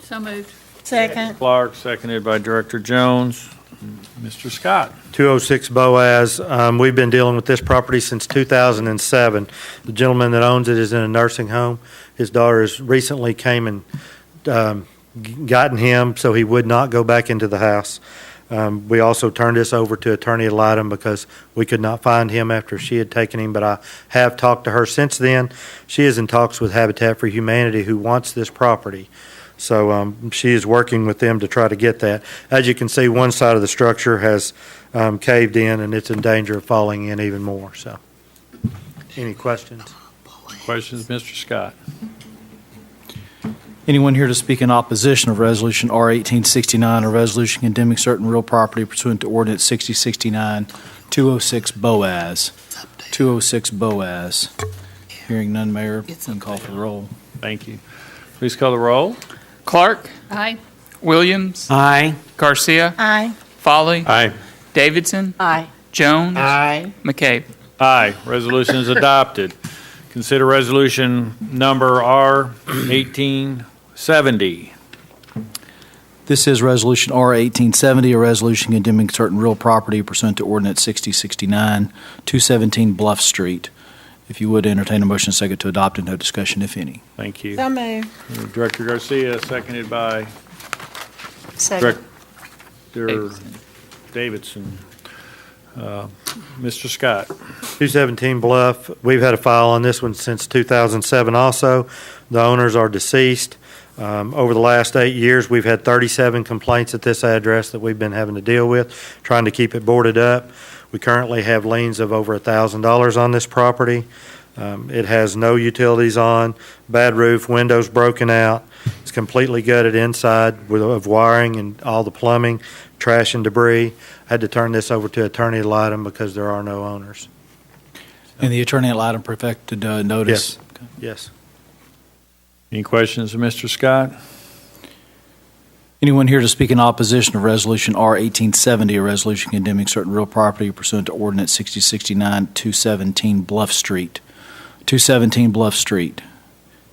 So moved. Second. Clark, seconded by Director Jones. Mr. Scott. 206 Boaz. We've been dealing with this property since 2007. The gentleman that owns it is in a nursing home. His daughter has recently came and gotten him so he would not go back into the house. We also turned this over to Attorney ad litem because we could not find him after she had taken him, but I have talked to her since then. She is in talks with Habitat for Humanity, who wants this property. So she is working with them to try to get that. As you can see, one side of the structure has caved in and it's in danger of falling in even more. So, any questions? Questions, Mr. Scott? Anyone here to speak in opposition of Resolution R 1869, a resolution condemning certain real property pursuant to Ordinance 6069, 206 Boaz? 206 Boaz. Hearing none, Mayor, and call for the roll. Thank you. Please call the roll. Clark. Aye. Williams. Aye. Garcia. Aye. Folly. Aye. Davidson. Aye. Jones. Aye. McCabe. Aye. Resolution is adopted. Consider resolution number R 1870. This is Resolution R 1870, a resolution condemning certain real property pursuant to Ordinance 6069, 217 Bluff Street. If you would entertain a motion second to adopt and no discussion, if any. Thank you. So moved. Director Garcia, seconded by Second. Director Davidson. Mr. Scott. 217 Bluff. We've had a file on this one since 2007 also. The owners are deceased. Over the last 8 years, we've had 37 complaints at this address that we've been having to deal with, trying to keep it boarded up. We currently have liens of over $1,000 on this property. It has no utilities on, bad roof, windows broken out. It's completely gutted inside of wiring and all the plumbing, trash and debris. I had to turn this over to Attorney ad litem because there are no owners. And the Attorney ad litem perfected notice? Yes. Yes. Any questions of Mr. Scott? Anyone here to speak in opposition of Resolution R 1870, a resolution condemning certain real property pursuant to Ordinance 6069, 217 Bluff Street? 217 Bluff Street.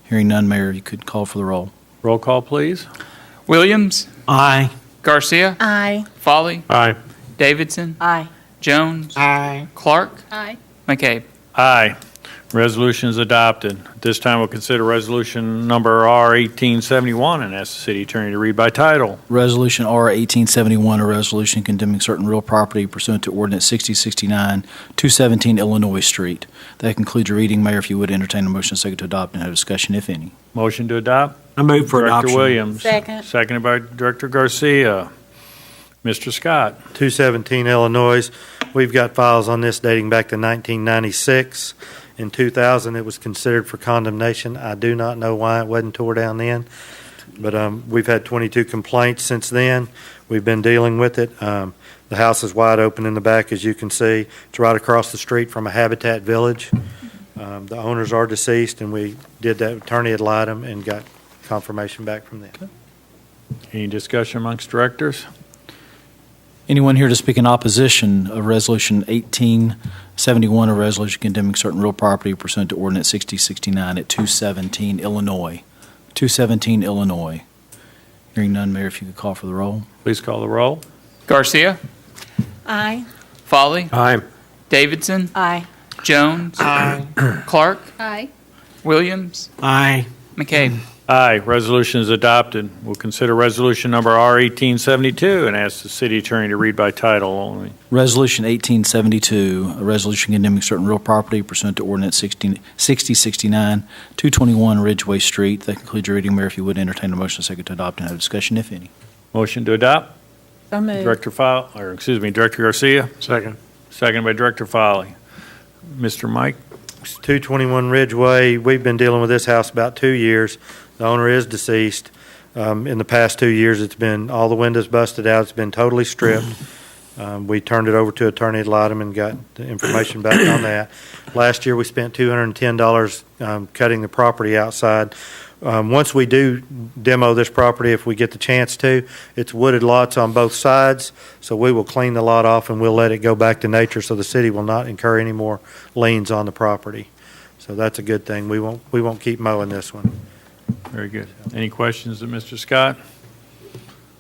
Hearing none, Mayor, you could call for the roll. Roll call, please. Williams, Aye. Garcia, Aye. Folly, Aye. Davidson, Aye. Jones, Aye. Clark, Aye. McCabe. Aye. Resolution is adopted. At this time, we'll consider resolution number R-1871 and ask the city attorney to read by title. Resolution R-1871, a resolution condemning certain real property pursuant to Ordinance 6069, 217 Illinois Street. That concludes your reading. Mayor, if you would entertain a motion second to adopt and have discussion, if any. Motion to adopt? I move for Director adoption. Williams. Second. Seconded by Director Garcia. Mr. Scott. 217 Illinois. We've got files on this dating back to 1996. In 2000, it was considered for condemnation. I do not know why it wasn't tore down then, but we've had 22 complaints since then. We've been dealing with it. The house is wide open in the back, as you can see. It's right across the street from a Habitat Village. The owners are deceased, and we did that attorney ad litem and got confirmation back from them. Any discussion amongst directors? Anyone here to speak in opposition of Resolution 1871, a resolution condemning certain real property pursuant to Ordinance 6069 at 217 Illinois? 217 Illinois. Hearing none, Mayor, if you could call for the roll. Please call the roll. Garcia, Aye. Folly, Aye. Davidson, Aye. Jones, Clark, Aye. Williams, Aye. McCabe. Aye. Resolution is adopted. We'll consider resolution number R-1872 and ask the city attorney to read by title only. Resolution 1872, a resolution condemning certain real property pursuant to Ordinance 6069, 221 Ridgeway Street. That concludes your reading, Mayor, if you would entertain a motion second to adopt and have discussion, if any. Motion to adopt? So moved. Director Garcia. Second. Seconded by Director Foley. Mr. Mike? 221 Ridgeway, we've been dealing with this house about 2 years. The owner is deceased. In the past 2 years, it's been, all the windows busted out, it's been totally stripped. We turned it over to attorney ad litem and got the information back on that. Last year, we spent $210 cutting the property outside. Once we do demo this property, if we get the chance to, it's wooded lots on both sides, so we will clean the lot off and we'll let it go back to nature so the city will not incur any more liens on the property. So that's a good thing. We won't keep mowing this one. Very good. Any questions of Mr. Scott?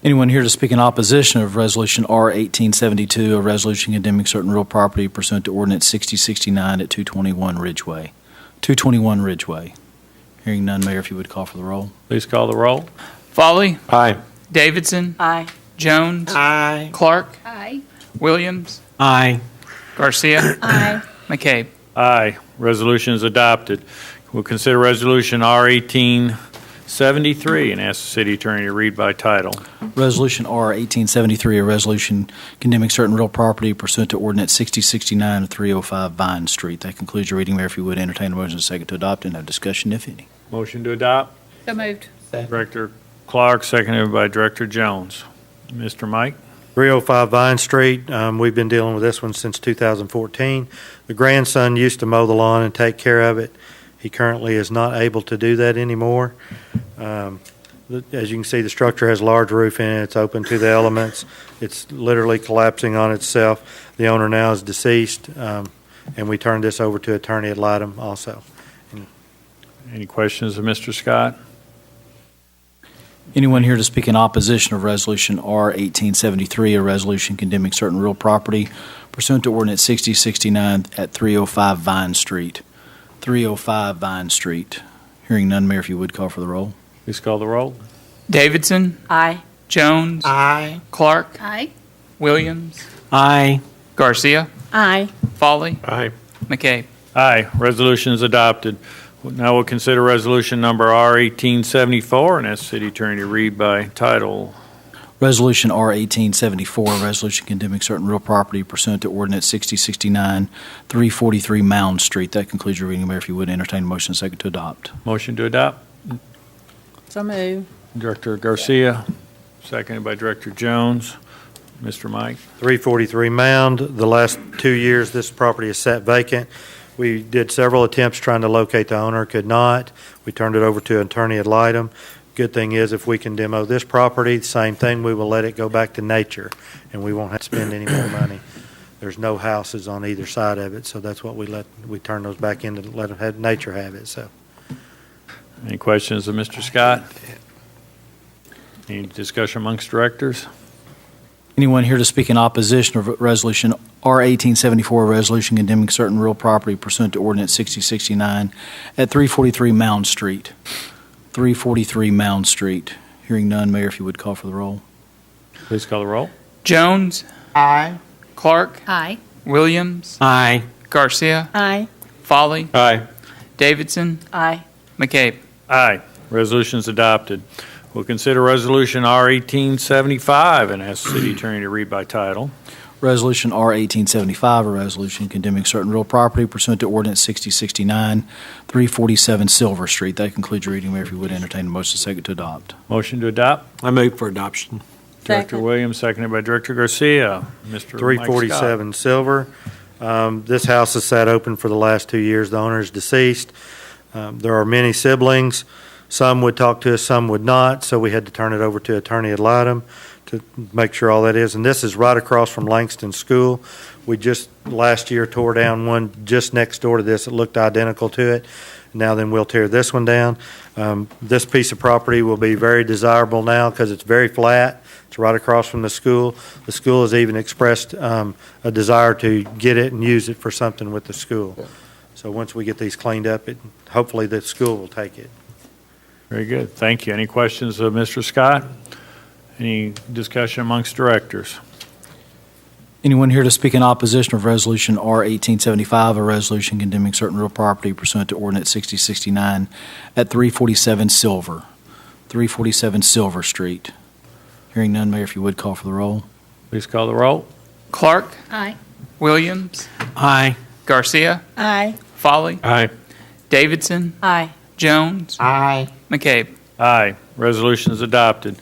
Anyone here to speak in opposition of Resolution R-1872, a resolution condemning certain real property pursuant to Ordinance 6069 at 221 Ridgeway? 221 Ridgeway. Hearing none, Mayor, if you would call for the roll. Please call the roll. Folly, Aye. Davidson, Aye. Jones, Aye. Clark, Aye. Williams, Aye. Garcia, Aye. McCabe. Aye. Resolution is adopted. We'll consider resolution R-1873 and ask the city attorney to read by title. Resolution R-1873, a resolution condemning certain real property pursuant to Ordinance 6069 of 305 Vine Street. That concludes your reading, Mayor. If you would entertain a motion second to adopt and have discussion, if any. Motion to adopt. So moved. Director Clark, seconded by Director Jones. Mr. Mike? 305 Vine Street, we've been dealing with this one since 2014. The grandson used to mow the lawn and take care of it. He currently is not able to do that anymore. As you can see, the structure has a large roof in it. It's open to the elements. It's literally collapsing on itself. The owner now is deceased, and we turned this over to attorney ad litem also. Any questions of Mr. Scott? Anyone here to speak in opposition of Resolution R-1873, a resolution condemning certain real property pursuant to Ordinance 6069 at 305 Vine Street? 305 Vine Street. Hearing none, Mayor, if you would call for the roll. Please call the roll. Davidson, Aye. Jones, Aye. Clark, Aye. Williams, Aye. Garcia, Aye. Folly, Aye. McCabe. Aye. Resolution is adopted. Now we'll consider resolution number R-1874 and ask the city attorney to read by title. Resolution R-1874, a resolution condemning certain real property pursuant to Ordinance 6069, 343 Mound Street. That concludes your reading, Mayor. If you would entertain a motion second to adopt. Motion to adopt. So moved. Director Garcia, seconded by Director Jones. Mr. Mike? 343 Mound, the last 2 years this property is sat vacant. We did several attempts trying to locate the owner, could not. We turned it over to attorney ad litem. Good thing is, if we can demo this property, same thing, we will let it go back to nature, and we won't have to spend any more money. there's no houses on either side of it, so that's what we turn those back in to let them have nature have it, so. Any questions of Mr. Scott? Any discussion amongst directors? Anyone here to speak in opposition of Resolution R 1874, a resolution condemning certain real property pursuant to Ordinance 6069 at 343 Mound Street? 343 Mound Street. Hearing none, Mayor, if you would call for the roll. Please call the roll. Jones. Aye. Clark. Aye. Williams. Aye. Garcia. Aye. Folly. Aye. Davidson. Aye. McCabe. Aye. Resolution's adopted. We'll consider Resolution R 1875 and ask the city attorney to read by title. Resolution R 1875, a resolution condemning certain real property pursuant to Ordinance 6069, 347 Silver Street. That concludes your reading, Mayor. If you would entertain a motion second to adopt. Motion to adopt. I move for adoption. Director Second. Williams, seconded by Director Garcia. Mr. Mike Scott. 347 Silver. This house has sat open for the last 2 years. The owner is deceased. There are many siblings. Some would talk to us, some would not, so we had to turn it over to attorney ad litem to make sure all that is. And this is right across from Langston School. We just last year tore down one just next door to this that looked identical to it. Now then we'll tear this one down. This piece of property will be very desirable now because it's very flat. It's right across from the school. The school has even expressed a desire to get it and use it for something with the school. So once we get these cleaned up, hopefully the school will take it. Very good. Thank you. Any questions of Mr. Scott? Any discussion amongst directors? Anyone here to speak in opposition of Resolution R 1875, a resolution condemning certain real property pursuant to Ordinance 6069 at 347 Silver, 347 Silver Street? Hearing none, Mayor, if you would call for the roll. Please call the roll. Clark. Aye. Williams. Aye. Garcia. Aye. Folly. Aye. Davidson. Aye. Jones. Aye. McCabe. Aye. Resolution is adopted.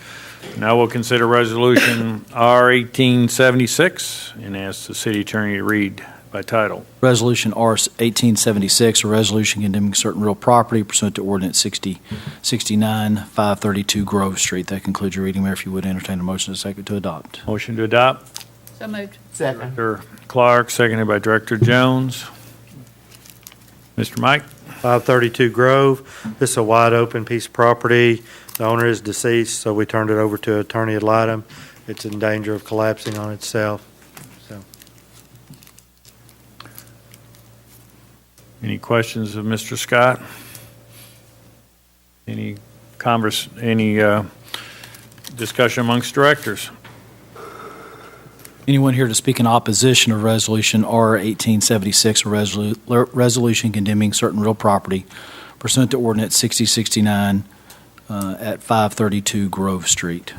Now we'll consider Resolution R 1876 and ask the city attorney to read by title. Resolution R 1876, a resolution condemning certain real property pursuant to Ordinance 6069, 532 Grove Street. That concludes your reading, Mayor. If you would entertain a motion second to adopt. Motion to adopt. So moved. Second. Director Clark, seconded by Director Jones. Mr. Mike? 532 Grove. This is a wide open piece of property. The owner is deceased, so we turned it over to attorney ad litem. It's in danger of collapsing on itself. So, Any questions of Mr. Scott? Any discussion amongst directors? Anyone here to speak in opposition of Resolution R 1876, a resolution condemning certain real property pursuant to Ordinance 6069 at 532 Grove Street?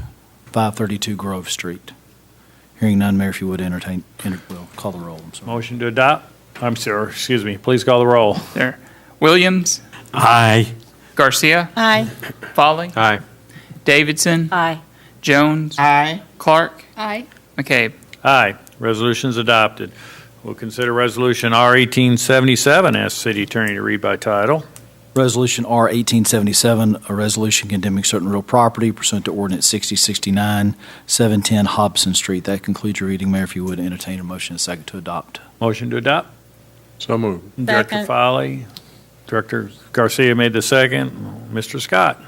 532 Grove Street. Hearing none, Mayor, if you would call the roll. I'm sorry. Motion to adopt? I'm sorry, excuse me. Please call the roll. There. Williams. Aye. Garcia. Aye. Folly. Aye. Davidson. Aye. Jones. Aye. Clark. Aye. McCabe. Aye. Resolution's adopted. We'll consider Resolution R 1877. Ask city attorney to read by title. Resolution R 1877, a resolution condemning certain real property pursuant to Ordinance 6069, 710 Hobson Street. That concludes your reading, Mayor. If you would entertain a motion second to adopt. Motion to adopt. So moved. Director Second. Foley. Director Garcia made the second. Mr. Scott.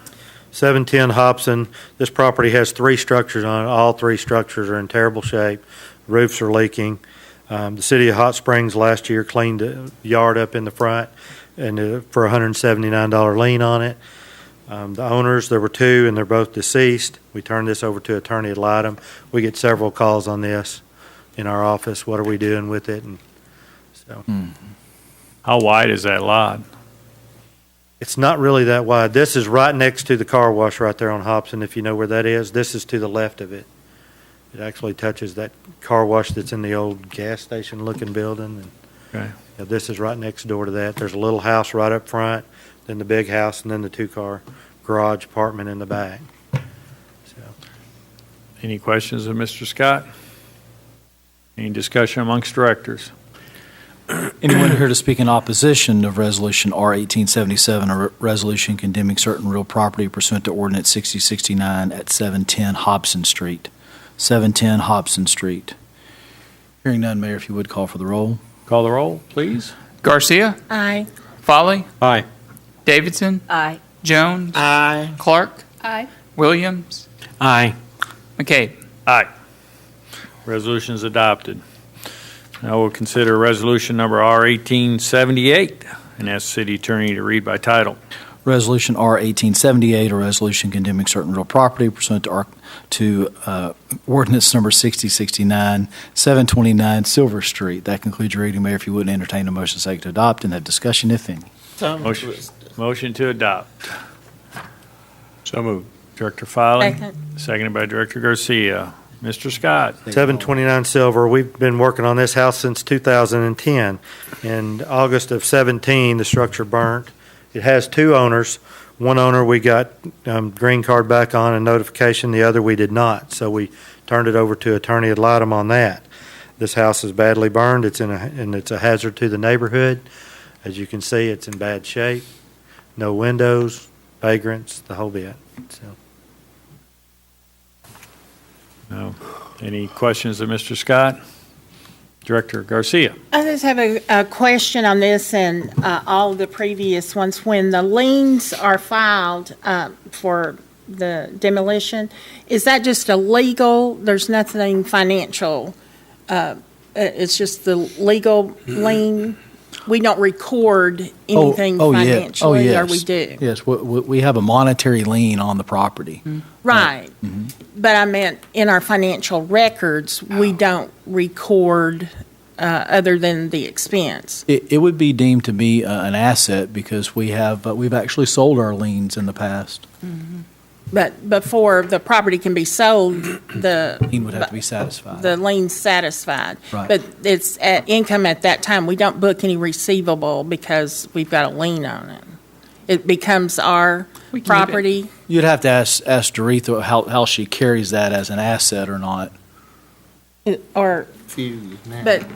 710 Hobson. This property has 3 structures on it. All 3 structures are in terrible shape. Roofs are leaking. The city of Hot Springs last year cleaned the yard up in the front and for a $179 lien on it. The owners, there were 2, and they're both deceased. We turned this over to attorney ad litem. We get several calls on this in our office. What are we doing with it? And so How wide is that lot? it's not really that wide. This is right next to the car wash right there on Hobson, if you know where that is. This is to the left of it. It actually touches that car wash that's in the old gas station looking building. And Okay. this is right next door to that. There's a little house right up front, then the big house, and then the 2-car garage apartment in the back. So, Any questions of Mr. Scott? Any discussion amongst directors? Anyone here to speak in opposition of Resolution R 1877, a resolution condemning certain real property pursuant to Ordinance 6069 at 710 Hobson Street? 710 Hobson Street. Hearing none, Mayor, if you would call for the roll. Call the roll, please. Garcia, Aye. Folly, Aye. Davidson, Aye. Jones, Aye. Clark, Aye. Williams, Aye. McCabe. Aye. Resolution is adopted. Now we'll consider resolution number R-1878 and ask the city attorney to read by title. Resolution R-1878, a resolution condemning certain real property pursuant to ordinance number 6069, 729 Silver Street. That concludes your reading, Mayor. If you wouldn't entertain a motion second to adopt and have discussion, if any. Motion to adopt. So moved. Director Filey. Second. Seconded by Director Garcia. Mr. Scott. 729 Silver, we've been working on this house since 2010. In August of 17, the structure burnt. It has two owners. One owner we got green card back on and notification, the other we did not. So we turned it over to attorney ad litem on that. This house is badly burned. It's a hazard to the neighborhood. As you can see, it's in bad shape. No windows, vagrants, the whole bit. So. No. Any questions of Mr. Scott? Director Garcia. I just have a question on this and all the previous ones. When the liens are filed for the demolition, is that just a legal, there's nothing financial? It's just the legal lien? We don't record anything financially, yes. or we do? Yes, we have a monetary lien on the property. Right. But I meant in our financial records, we don't record other than the expense. It would be deemed to be an asset because we've actually sold our liens in the past. But before the property can be sold, the Lien would have to be satisfied. the lien's satisfied. Right. But it's at income at that time. We don't book any receivable because we've got a lien on it. It becomes our We keep property. You'd have to ask Doretha how she carries that as an asset or not. Or, but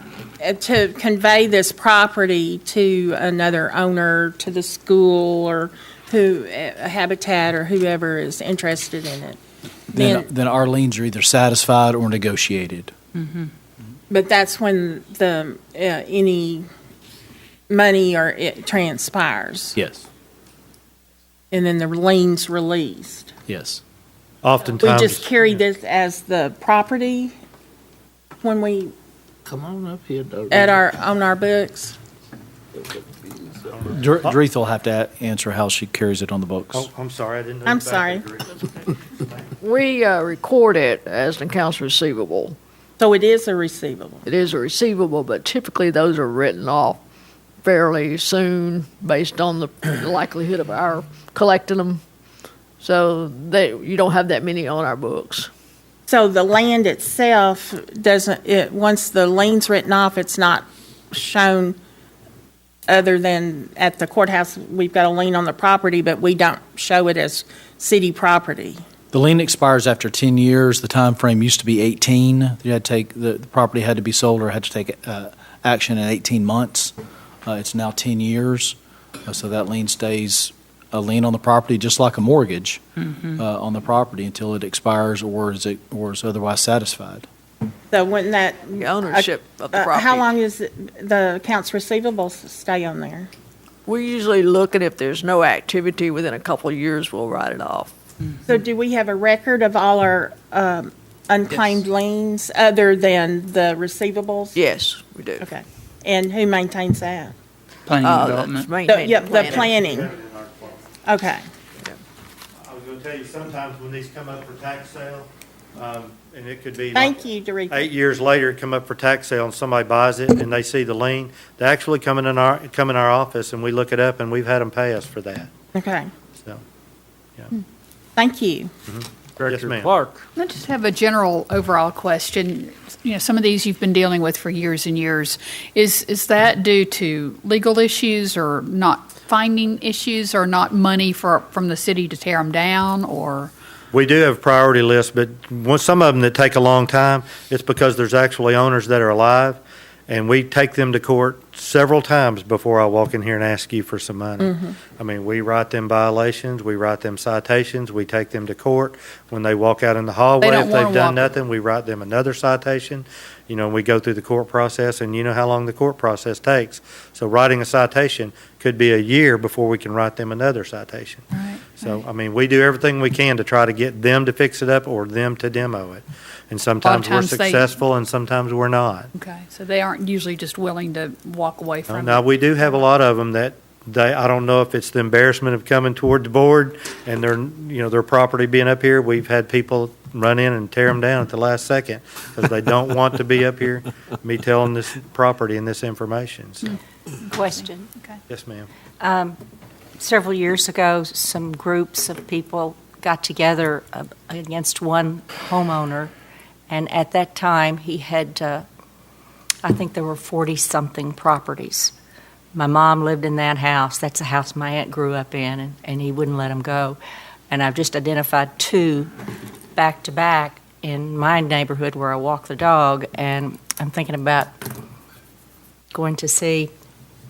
to convey this property to another owner, to the school, or Habitat, or whoever is interested in it. Then our liens are either satisfied or negotiated. But that's when the any money or it transpires, Yes, and then the lien's released. yes. We Oftentimes. just carry this as the property when we Come on up here, Doreen. on our books. Doretha will have to answer how she carries it on the books. Oh, I'm sorry, I didn't know. I'm the back sorry. of the We record it as an accounts receivable. So it is a receivable. It is a receivable, but typically those are written off fairly soon based on the likelihood of our collecting them. So you don't have that many on our books. So the land itself once the lien's written off, it's not shown other than at the courthouse, we've got a lien on the property, but we don't show it as city property. The lien expires after 10 years. The time frame used to be 18. You had to take the property had to be sold or had to take action in 18 months. It's now 10 years, so that lien stays a lien on the property, just like a mortgage on the property until it expires or is otherwise satisfied. So when that The ownership of the property. how long is the accounts receivable stay on there? We usually look at if there's no activity within a couple of years, we'll write it off. So do we have a record of all our unclaimed liens other than the receivables? Yes, we do. Okay. And who maintains that? Planning and development. That's maintained in The planning. Okay. I was going to tell you, sometimes when these come up for tax sale, and it could be Thank you, Doretha. 8 years later, it come up for tax sale and somebody buys it and they see the lien, they actually come in our office and we look it up and we've had them pay us for that. Okay. So, Thank you. Director ma'am. Clark. I just have a general overall question. You know, some of these you've been dealing with for years and years. Is that due to legal issues or not finding issues or not money from the city to tear them down or? We do have a priority list, but some of them that take a long time, it's because there's actually owners that are alive And we take them to court several times before I walk in here and ask you for some money. I mean, we write them violations, we write them citations, we take them to court. When they walk out in the hallway, don't if wanna they've done walk- nothing, we write them another citation. You know, we go through the court process, and you know how long the court process takes. So writing a citation could be a year before we can write them another citation. So, I mean, we do everything we can to try to get them to fix it up or them to demo it. And sometimes we're times they- successful and sometimes we're not. Okay, so they aren't usually just willing to walk away from Now, it. we do have a lot of them that I don't know if it's the embarrassment of coming toward the board and their property being up here. We've had people run in and tear them down at the last second because they don't want to be up here, me telling this property and this information. So, Question. yes, ma'am. Several years ago, some groups of people got together against one homeowner, and at that time, he had, I think there were 40-something properties. My mom lived in that house. That's the house my aunt grew up in, and he wouldn't let them go. And I've just identified 2 back-to-back in my neighborhood where I walk the dog, and I'm thinking about going to see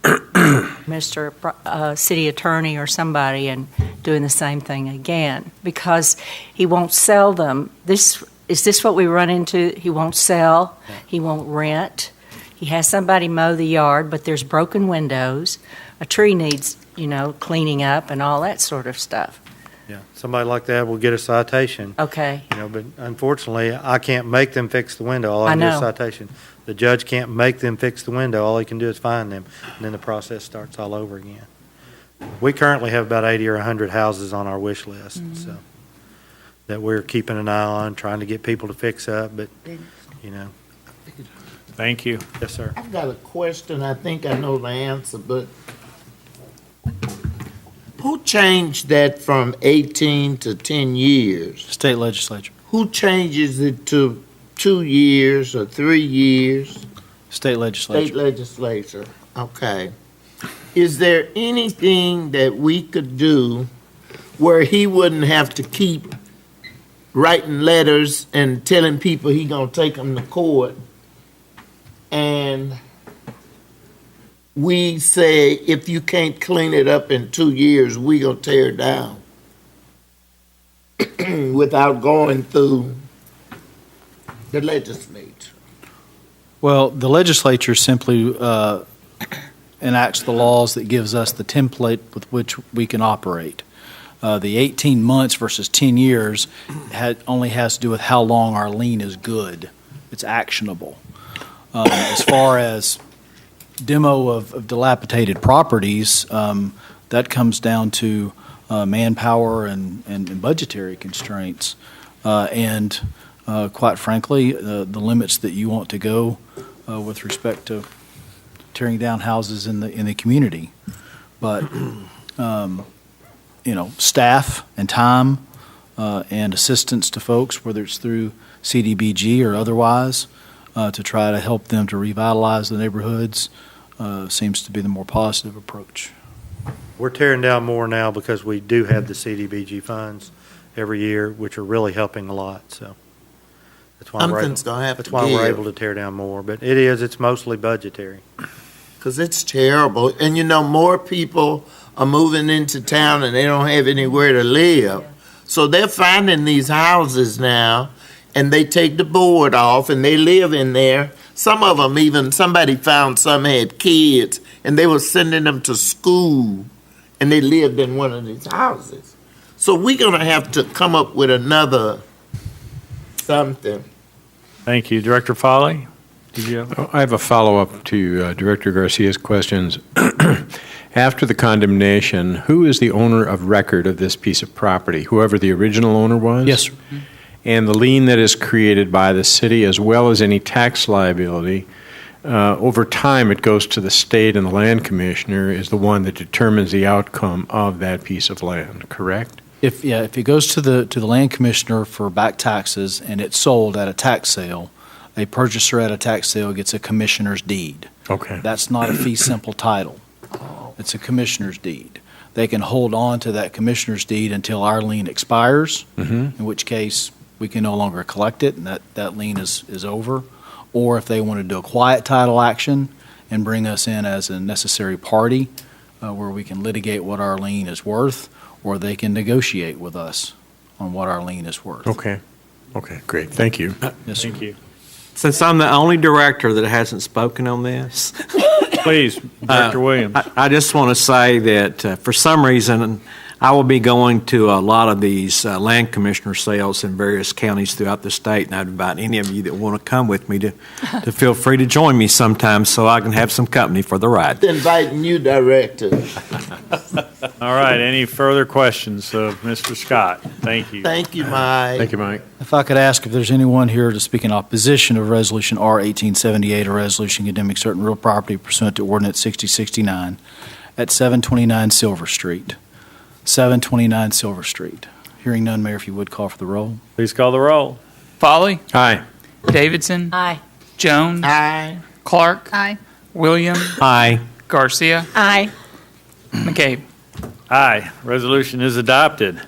Mr. City Attorney or somebody and doing the same thing again, because he won't sell them. Is this what we run into? He won't sell, he won't rent. He has somebody mow the yard, but there's broken windows. A tree needs, cleaning up and all that sort of stuff. Yeah, somebody like that will get a citation. Okay. But unfortunately, I can't make them fix the window. All I can do is know. citation. The judge can't make them fix the window. All he can do is fine them, and then the process starts all over again. We currently have about 80 or 100 houses on our wish list, so that we're keeping an eye on, trying to get people to fix up, but, Thank you. Yes, sir. I've got a question. I think I know the answer, but who changed that from 18 to 10 years? State legislature. Who changes it to 2 years or 3 years? State legislature. State legislature. Okay. Is there anything that we could do where he wouldn't have to keep writing letters and telling people he gonna take them to court? And we say, if you can't clean it up in 2 years, we gonna tear it down without going through the legislature. Well, the legislature simply enacts the laws that gives us the template with which we can operate. The 18 months versus 10 years only has to do with how long our lien is good. It's actionable. As far as demo of dilapidated properties, that comes down to manpower and budgetary constraints. And quite frankly, the limits that you want to go with respect to tearing down houses in the community. But staff and time and assistance to folks, whether it's through CDBG or otherwise, to try to help them to revitalize the neighborhoods, seems to be the more positive approach. We're tearing down more now because we do have the CDBG funds every year, which are really helping a lot, so. That's why Something's gonna have That's to why we're give. able to tear down more, but it's mostly budgetary. Because it's terrible. And more people are moving into town and they don't have anywhere to live. So they're finding these houses now and they take the board off and they live in there. Some of them even, somebody found some had kids and they were sending them to school and they lived in one of these houses. So we're going to have to come up with another something. Thank you. Director Foley? Did you have? I have a follow-up to Director Garcia's questions. After the condemnation, who is the owner of record of this piece of property? Whoever the original owner was? Yes, sir. And the lien that is created by the city, as well as any tax liability, over time it goes to the state, and the land commissioner is the one that determines the outcome of that piece of land, correct? If it goes to the land commissioner for back taxes and it's sold at a tax sale, a purchaser at a tax sale gets a commissioner's deed. Okay. That's not a fee simple title. It's a commissioner's deed. They can hold on to that commissioner's deed until our lien expires, in which case we can no longer collect it and that lien is over. or if they want to do a quiet title action and bring us in as a necessary party where we can litigate what our lien is worth, or they can negotiate with us on what our lien is worth. Okay. Okay, great. Thank you. Yes, sir. Thank you. Since I'm the only director that hasn't spoken on this, Please, Director Williams. I just want to say that for some reason, I will be going to a lot of these land commissioner sales in various counties throughout the state, and I'd invite any of you that want to come with me to feel free to join me sometime so I can have some company for the ride. Inviting you, Director. All right, any further questions of Mr. Scott? Thank you. Thank you, Mike. Thank you, Mike. If I could ask if there's anyone here to speak in opposition of Resolution R 1878, a resolution condemning certain real property pursuant to Ordinance 6069 at 729 Silver Street. 729 Silver Street. Hearing none, Mayor, if you would call for the roll. Please call the roll. Folly, Aye. Davidson, Aye. Jones, Aye. Clark, Aye. Williams, Aye. Garcia, Aye. McCabe. Aye. Resolution is adopted.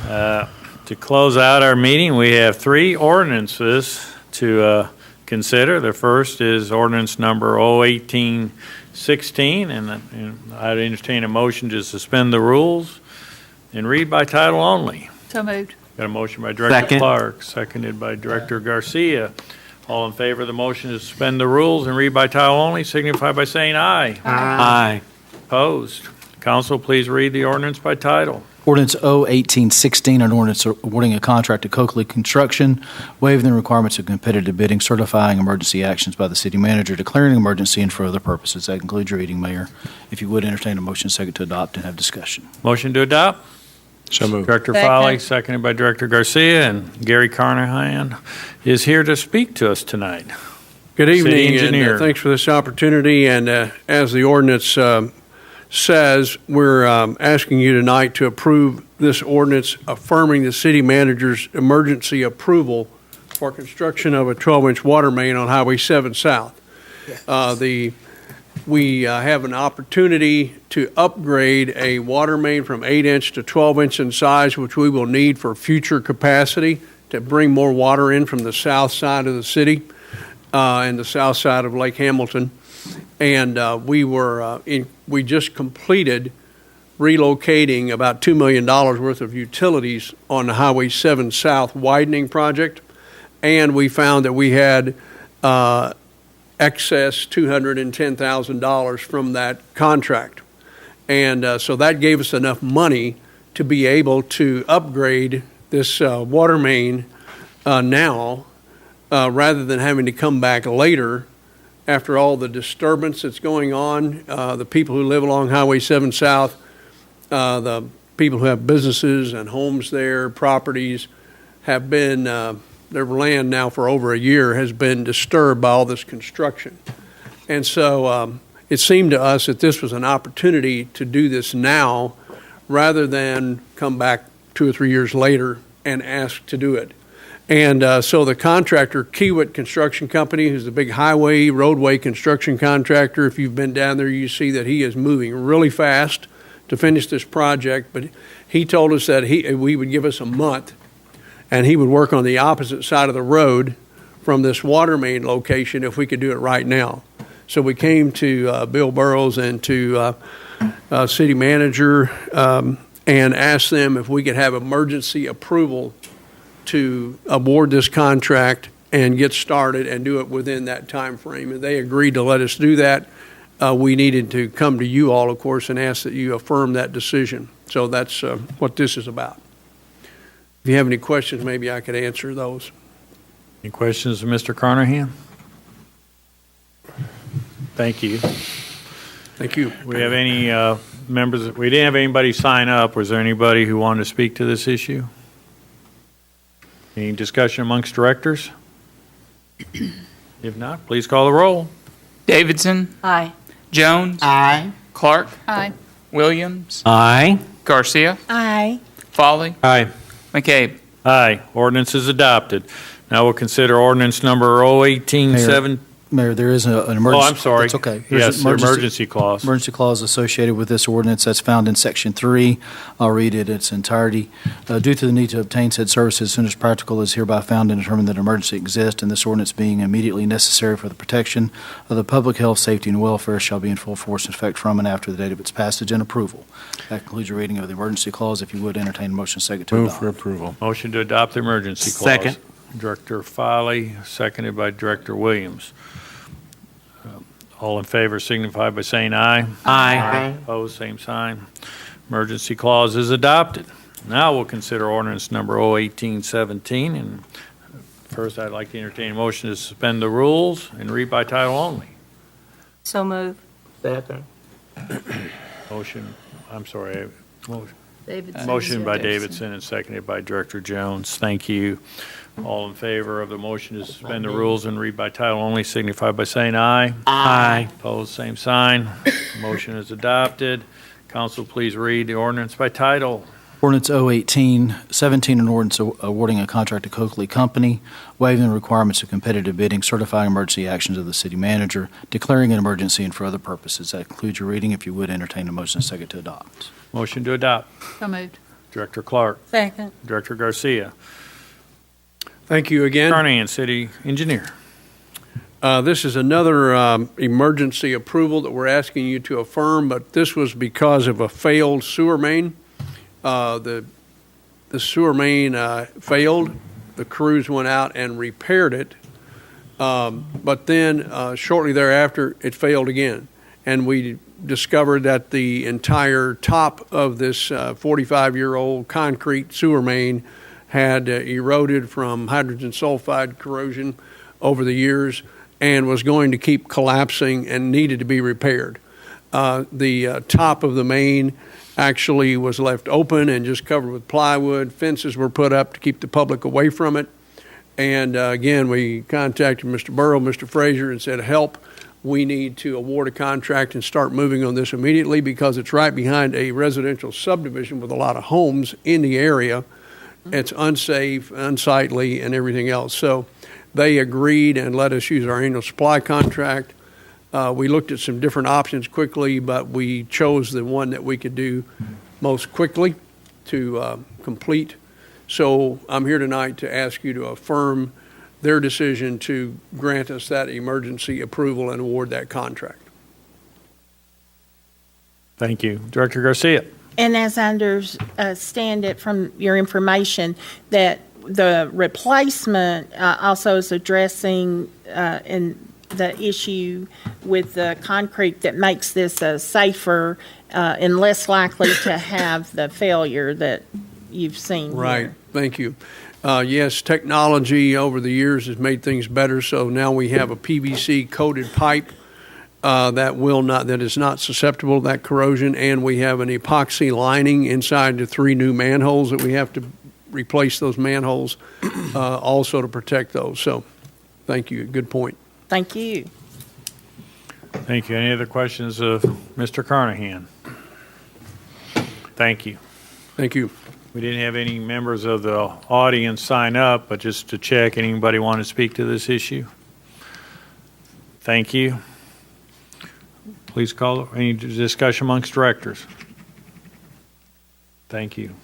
To close out our meeting, we have 3 ordinances to consider. The first is ordinance number 01816, and I'd entertain a motion to suspend the rules and read by title only. So moved. Got a motion by Director Second. Clark, seconded by Director Garcia. All in favor of the motion to suspend the rules and read by title only, signify by saying aye. Aye. Opposed? Council, please read the ordinance by title. Ordinance 01816, an ordinance awarding a contract to Coakley Construction, waiving the requirements of competitive bidding, certifying emergency actions by the city manager, declaring an emergency, and for other purposes. That concludes your reading, Mayor. If you would entertain a motion second to adopt and have discussion. Motion to adopt? So moved. Director Second. Foley, seconded by Director Garcia, and Gary Carnahan is here to speak to us tonight. Good City evening, engineer. and thanks for this opportunity. And as the ordinance says, we're asking you tonight to approve this ordinance affirming the city manager's emergency approval for construction of a 12-inch water main on Highway 7 South. We have an opportunity to upgrade a water main from 8-inch to 12-inch in size, which we will need for future capacity to bring more water in from the south side of the city and the south side of Lake Hamilton. And we just completed relocating about $2 million worth of utilities on the Highway 7 South widening project. And we found that we had excess $210,000 from that contract. And so that gave us enough money to be able to upgrade this water main now rather than having to come back later after all the disturbance that's going on. The people who live along Highway 7 South, the people who have businesses and homes there, properties, have been their land now for over a year has been disturbed by all this construction. And so it seemed to us that this was an opportunity to do this now rather than come back 2 or 3 years later and ask to do it. And so the contractor, Kiewit Construction Company, who's the big highway, roadway construction contractor, if you've been down there, you see that he is moving really fast to finish this project. But he told us that we would give us a month, and he would work on the opposite side of the road from this water main location if we could do it right now. So we came to Bill Burrows and to city manager and asked them if we could have emergency approval to award this contract and get started and do it within that time frame. And they agreed to let us do that. We needed to come to you all, of course, and ask that you affirm that decision. So that's what this is about. If you have any questions, maybe I could answer those. Any questions of Mr. Carnahan? Thank you. Thank you. We have any members? We didn't have anybody sign up. Was there anybody who wanted to speak to this issue? Any discussion amongst directors? If not, please call the roll. Davidson, Aye. Jones, Aye. Clark, Aye. Williams, Aye. Garcia, Aye. Foley, Aye. McCabe. Aye. Ordinance is adopted. Now we'll consider ordinance number 018-7. Mayor, there is an emergency. Oh, I'm sorry. That's okay. Yes, the emergency clause. Emergency clause associated with this ordinance that's found in Section 3. I'll read it in its entirety. Due to the need to obtain said services as soon as practical, is hereby found and determined that an emergency exists, and this ordinance being immediately necessary for the protection of the public health, safety, and welfare shall be in full force and effect from and after the date of its passage and approval. That concludes your reading of the emergency clause. If you would, entertain a motion second to Move adopt. for approval. Motion to adopt the emergency clause. Second. Director Filey, seconded by Director Williams. All in favor signify by saying aye. Aye. Opposed, same sign. Emergency clause is adopted. Now we'll consider ordinance number 01817. And first, I'd like to entertain a motion to suspend the rules and read by title only. So move. Second. Motion, I'm sorry, Davidson. motion by Davidson and seconded by Director Jones. Thank you. All in favor of the motion to suspend the rules and read by title only signify by saying aye. Aye. Opposed, same sign. Motion is adopted. Council, please read the ordinance by title. Ordinance 01817, an ordinance awarding a contract to Coakley Company, waiving the requirements of competitive bidding, certifying emergency actions of the city manager, declaring an emergency, and for other purposes. That concludes your reading. If you would, entertain a motion second to adopt. Motion to adopt. So moved. Director Clark. Second. Director Garcia. Thank you again. Carnahan, City Engineer. This is another emergency approval that we're asking you to affirm, but this was because of a failed sewer main. The sewer main failed. The crews went out and repaired it, but then shortly thereafter, it failed again. And we discovered that the entire top of this 45-year-old concrete sewer main had eroded from hydrogen sulfide corrosion over the years and was going to keep collapsing and needed to be repaired. The top of the main actually was left open and just covered with plywood. Fences were put up to keep the public away from it. And again, we contacted Mr. Burrow, Mr. Frazier, and said, help. We need to award a contract and start moving on this immediately because it's right behind a residential subdivision with a lot of homes in the area. It's unsafe, unsightly, and everything else. So they agreed and let us use our annual supply contract. We looked at some different options quickly, but we chose the one that we could do most quickly to complete. So I'm here tonight to ask you to affirm their decision to grant us that emergency approval and award that contract. Thank you. Director Garcia. And as I understand it from your information, that the replacement also is addressing in the issue with the concrete that makes this safer and less likely to have the failure that you've seen Right. here. Thank you. Yes, technology over the years has made things better. So now we have a PVC coated pipe that is not susceptible to that corrosion, and we have an epoxy lining inside the 3 new manholes that we have to replace those manholes also to protect those. So thank you. Good point. Thank you. Thank you. Any other questions of Mr. Carnahan? Thank you. Thank you. We didn't have any members of the audience sign up, but just to check, anybody want to speak to this issue? Thank you. Please call, any discussion amongst directors? Thank you.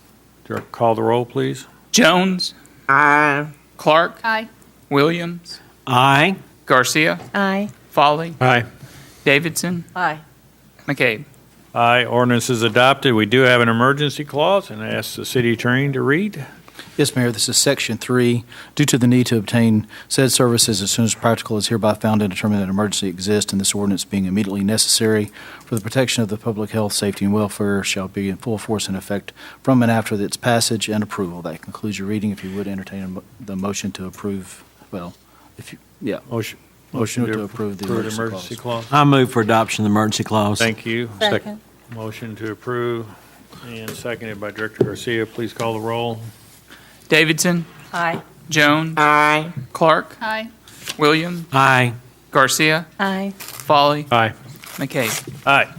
Call the roll, please. Jones. Aye. Clark. Aye. Williams. Aye. Garcia. Aye. Foley. Aye. Davidson. Aye. McCabe. Aye. Ordinance is adopted. We do have an emergency clause, and I ask the city attorney to read. Yes, Mayor, this is Section 3. Due to the need to obtain said services as soon as practical, is hereby found and determined that an emergency exists, and this ordinance being immediately necessary for the protection of the public health, safety, and welfare shall be in full force and effect from and after its passage and approval. That concludes your reading. If you would entertain the motion to approve, motion to approve the emergency clause. I move for adoption of the emergency clause. Thank you. Second. Motion to approve and seconded by Director Garcia. Please call the roll. Davidson. Aye. Jones. Aye. Clark. Aye. Williams. Aye. Garcia. Aye. Foley. Aye. McCabe. Aye.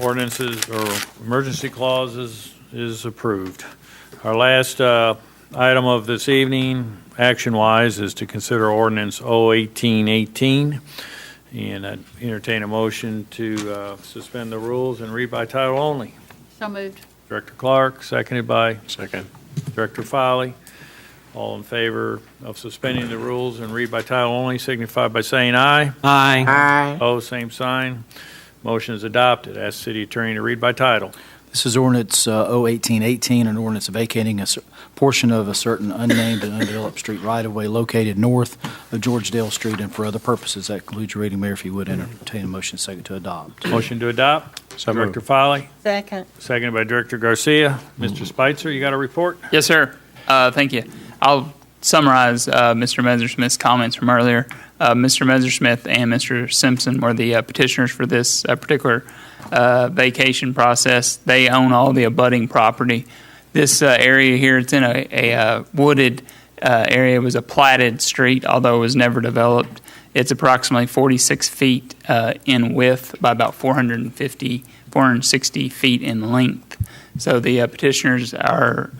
Ordinances or emergency clauses is approved. Our last item of this evening, action-wise, is to consider ordinance 01818, and I'd entertain a motion to suspend the rules and read by title only. So moved. Director Clark, seconded by Second. Director Foley. All in favor of suspending the rules and read by title only, signify by saying aye. Aye. Aye. Opposed, same sign. Motion is adopted. Ask City Attorney to read by title. This is ordinance 01818, an ordinance vacating a portion of a certain unnamed and undeveloped street right-of-way located north of Georgedale Street and for other purposes. That concludes your reading, Mayor. If you would entertain a motion second to adopt. Motion to adopt. So Director moved. Foley, Second. seconded by Director Garcia. Mr. Spitzer, you got a report? Yes, sir. Thank you. I'll summarize Mr. Messersmith's comments from earlier. Mr. Messersmith and Mr. Simpson were the petitioners for this particular vacation process. They own all the abutting property. This area here, it's in a wooded area. It was a platted street, although it was never developed. It's approximately 46 feet in width by about 460 feet in length. So the petitioners are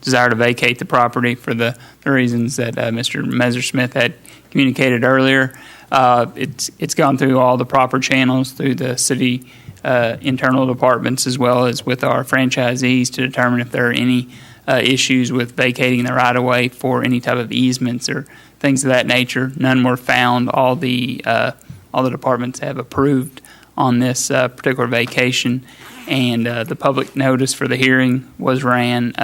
desire to vacate the property for the reasons that Mr. Messersmith had communicated earlier. It's gone through all the proper channels through the city internal departments as well as with our franchisees to determine if there are any issues with vacating the right-of-way for any type of easements or things of that nature. None were found. All the departments have approved on this particular vacation, and the public notice for the hearing was ran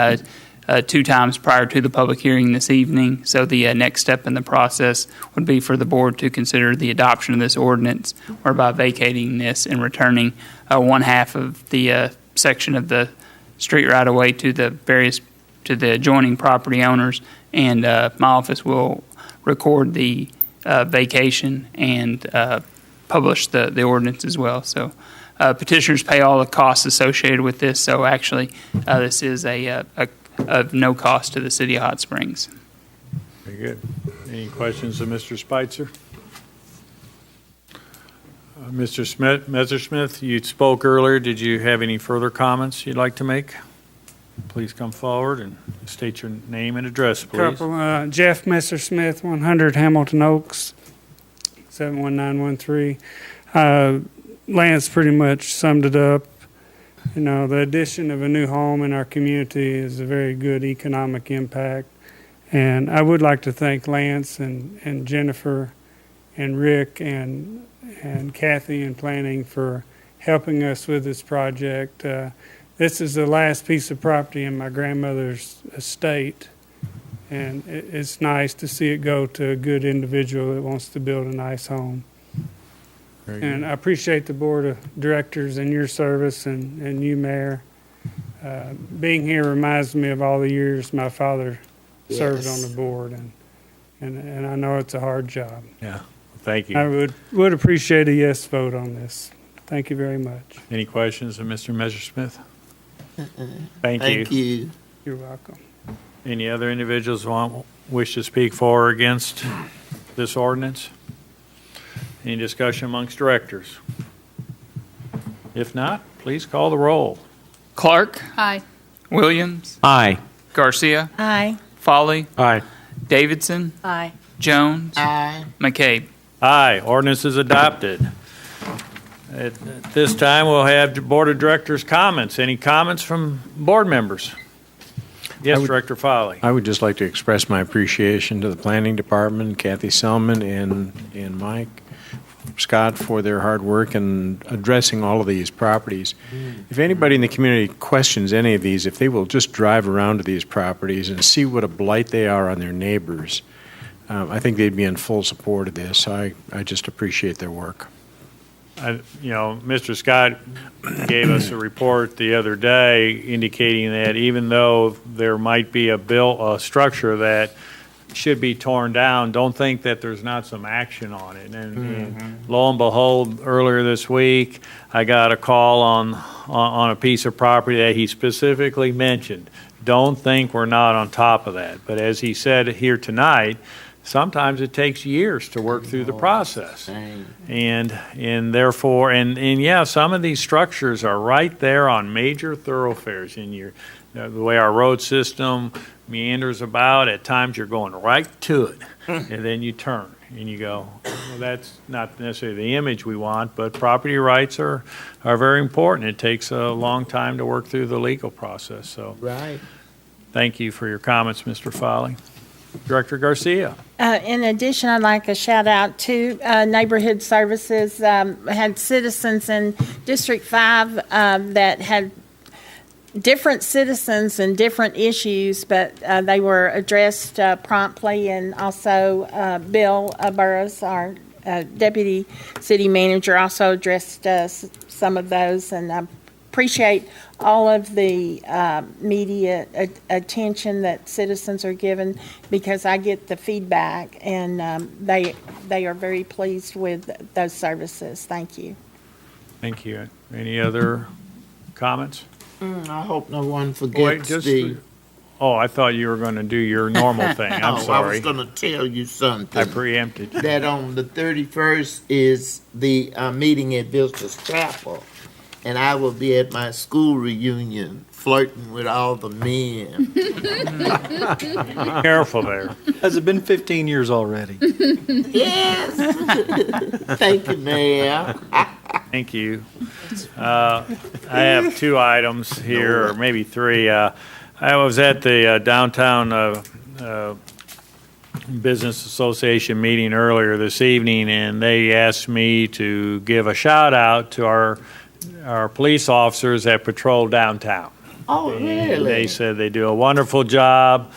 2 times prior to the public hearing this evening. So the next step in the process would be for the board to consider the adoption of this ordinance, whereby vacating this and returning one half of the section of the street right-of-way to the adjoining property owners, and my office will record the vacation and publish the ordinance as well. So petitioners pay all the costs associated with this. So actually, this is of no cost to the city of Hot Springs. Very good. Any questions of Mr. Spitzer? Mr. Messersmith, you spoke earlier. Did you have any further comments you'd like to make? Please come forward and state your name and address, please. Couple, Jeff Messersmith, 100 Hamilton Oaks, 71913. Lance pretty much summed it up. You know, the addition of a new home in our community is a very good economic impact. And I would like to thank Lance and Jennifer and Rick and Kathy in planning for helping us with this project. This is the last piece of property in my grandmother's estate, and it's nice to see it go to a good individual that wants to build a nice home. And I appreciate the board of directors and your service and you, Mayor. Being here reminds me of all the years my father served on the board, and I know it's a hard job. Yeah, thank you. I would appreciate a yes vote on this. Thank you very much. Any questions of Mr. Messersmith? Thank you. You're welcome. Any other individuals wish to speak for or against this ordinance? Any discussion amongst directors? If not, please call the roll. Clark, Aye. Williams, Aye. Garcia, Aye. Foley, Aye. Davidson, Aye. Jones, Aye. McCabe. Aye, ordinance is adopted. At this time, we'll have the Board of Directors' comments. Any comments from board members? Yes, Director Foley. I would just like to express my appreciation to the Planning Department, Kathy Selman and Mike Scott for their hard work in addressing all of these properties. If anybody in the community questions any of these, if they will just drive around to these properties and see what a blight they are on their neighbors, I think they'd be in full support of this. I just appreciate their work. Mr. Scott gave us a report the other day indicating that even though there might be a structure that should be torn down, don't think that there's not some action on it. And lo and behold, earlier this week, I got a call on a piece of property that he specifically mentioned. Don't think we're not on top of that. But as he said here tonight, sometimes it takes years to work through the process. And therefore, and yeah, some of these structures are right there on major thoroughfares in the way our road system meanders about. At times you're going right to it, and then you turn and you go, well, that's not necessarily the image we want, but property rights are very important. It takes a long time to work through the legal process. So Right. thank you for your comments, Mr. Foley. Director Garcia. In addition, I'd like a shout out to Neighborhood Services. Had citizens in District 5 that had different citizens and different issues, but they were addressed promptly, and also Bill Burrows, our deputy city manager, also addressed some of those, and I appreciate all of the media attention that citizens are given, because I get the feedback, and they are very pleased with those services. Thank you. Thank you. Any other comments? I hope no one forgets Oh, I thought you were going to do your normal thing. I'm I sorry. was going to tell you something. I preempted you. That on the 31st is the meeting at Vilsa's Chapel, and I will be at my school reunion flirting with all the men. Be careful there. Has it been 15 years already? Yes. Thank you, Mayor. Thank you. I have two items here, or maybe three. I was at the downtown Business Association meeting earlier this evening, and they asked me to give a shout out to our police officers that patrol downtown. Oh, really? They said they do a wonderful job,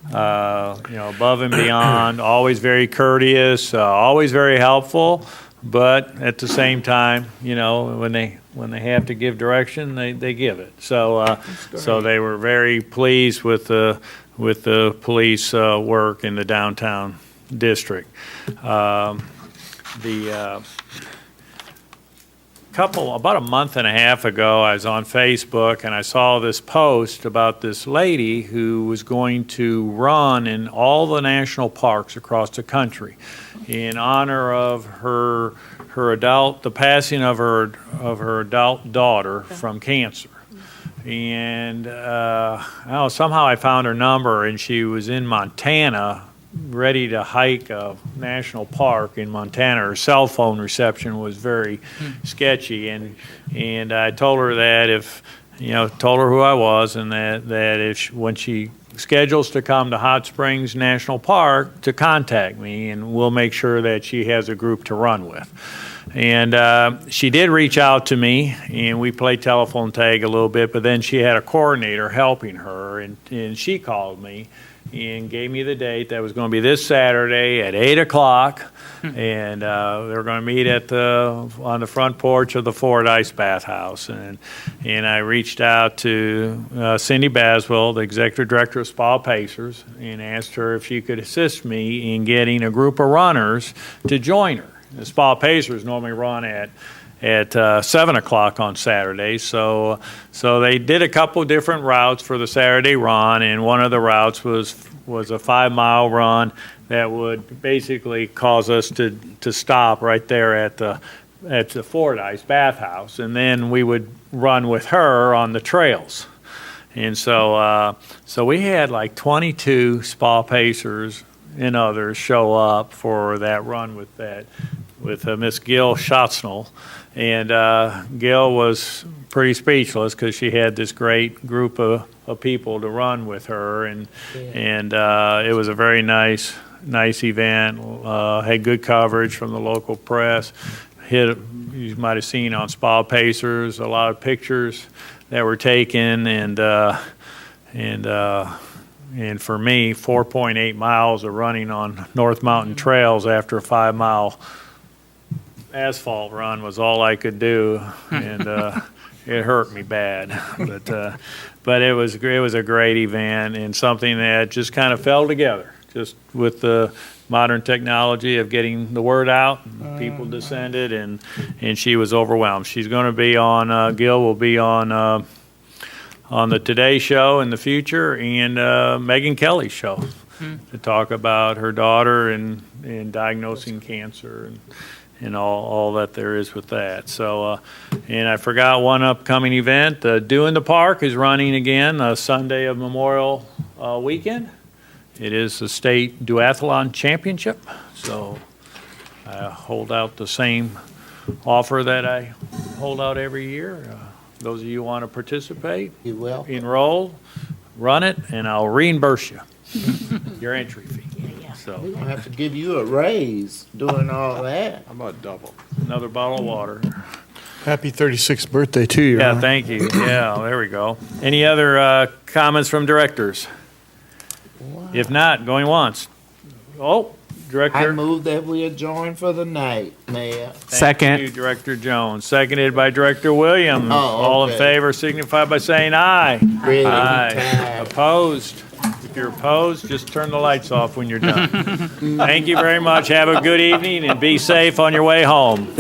above and beyond, always very courteous, always very helpful, but at the same time, when they have to give direction, they give it. So they were very pleased with the police work in the downtown district. About a month and a half ago, I was on Facebook and I saw this post about this lady who was going to run in all the national parks across the country in honor of the passing of her adult daughter from cancer. And somehow I found her number, and she was in Montana, ready to hike a national park in Montana. Her cell phone reception was very sketchy, and I told her that told her who I was, and that when she schedules to come to Hot Springs National Park, to contact me, and we'll make sure that she has a group to run with. And she did reach out to me, and we played telephone tag a little bit, but then she had a coordinator helping her, and she called me and gave me the date. That was going to be this Saturday at 8 o'clock, and they were going to meet on the front porch of the Fordyce Bathhouse. And I reached out to Cindy Baswell, the executive director of Spa Pacers, and asked her if she could assist me in getting a group of runners to join her. The Spa Pacers normally run at 7 o'clock on Saturday. So they did a couple different routes for the Saturday run, and one of the routes was a 5-mile run that would basically cause us to stop right there at the Fordyce Bathhouse, and then we would run with her on the trails. And so we had like 22 Spa Pacers and others show up for that run with Miss Gil Schatznoll. And Gil was pretty speechless because she had this great group of people to run with her, and it was a very nice event. Had good coverage from the local press. You might have seen on Spa Pacers a lot of pictures that were taken, and for me, 4.8 miles of running on North Mountain trails after a 5-mile asphalt run was all I could do, and it hurt me bad. But it was a great event, and something that just kind of fell together, just with the modern technology of getting the word out. People descended, and she was overwhelmed. She's going to be on. Gil will be on the Today Show in the future, and Megyn Kelly's show. to talk about her daughter and diagnosing cancer and all that there is with that. So, and I forgot one upcoming event. Dew in the Park is running again Sunday of Memorial Weekend. It is the state duathlon championship. So I hold out the same offer that I hold out every year. Those of you who want to participate, You will. enroll, run it, and I'll reimburse you your entry fee. So We're gonna have to give you a raise doing all that. How about double? another bottle of water. Happy 36th birthday to you. Yeah, thank you. Yeah, there we go. Any other comments from directors? If not, going once. Oh, I Director. move that we adjourn for the night, Mayor. Thank you, Director Jones. Seconded by Director Williams. All in okay. favor signify by saying aye. Really Aye. tired. Opposed? If you're opposed, just turn the lights off when you're done. Thank you very much. Have a good evening and be safe on your way home.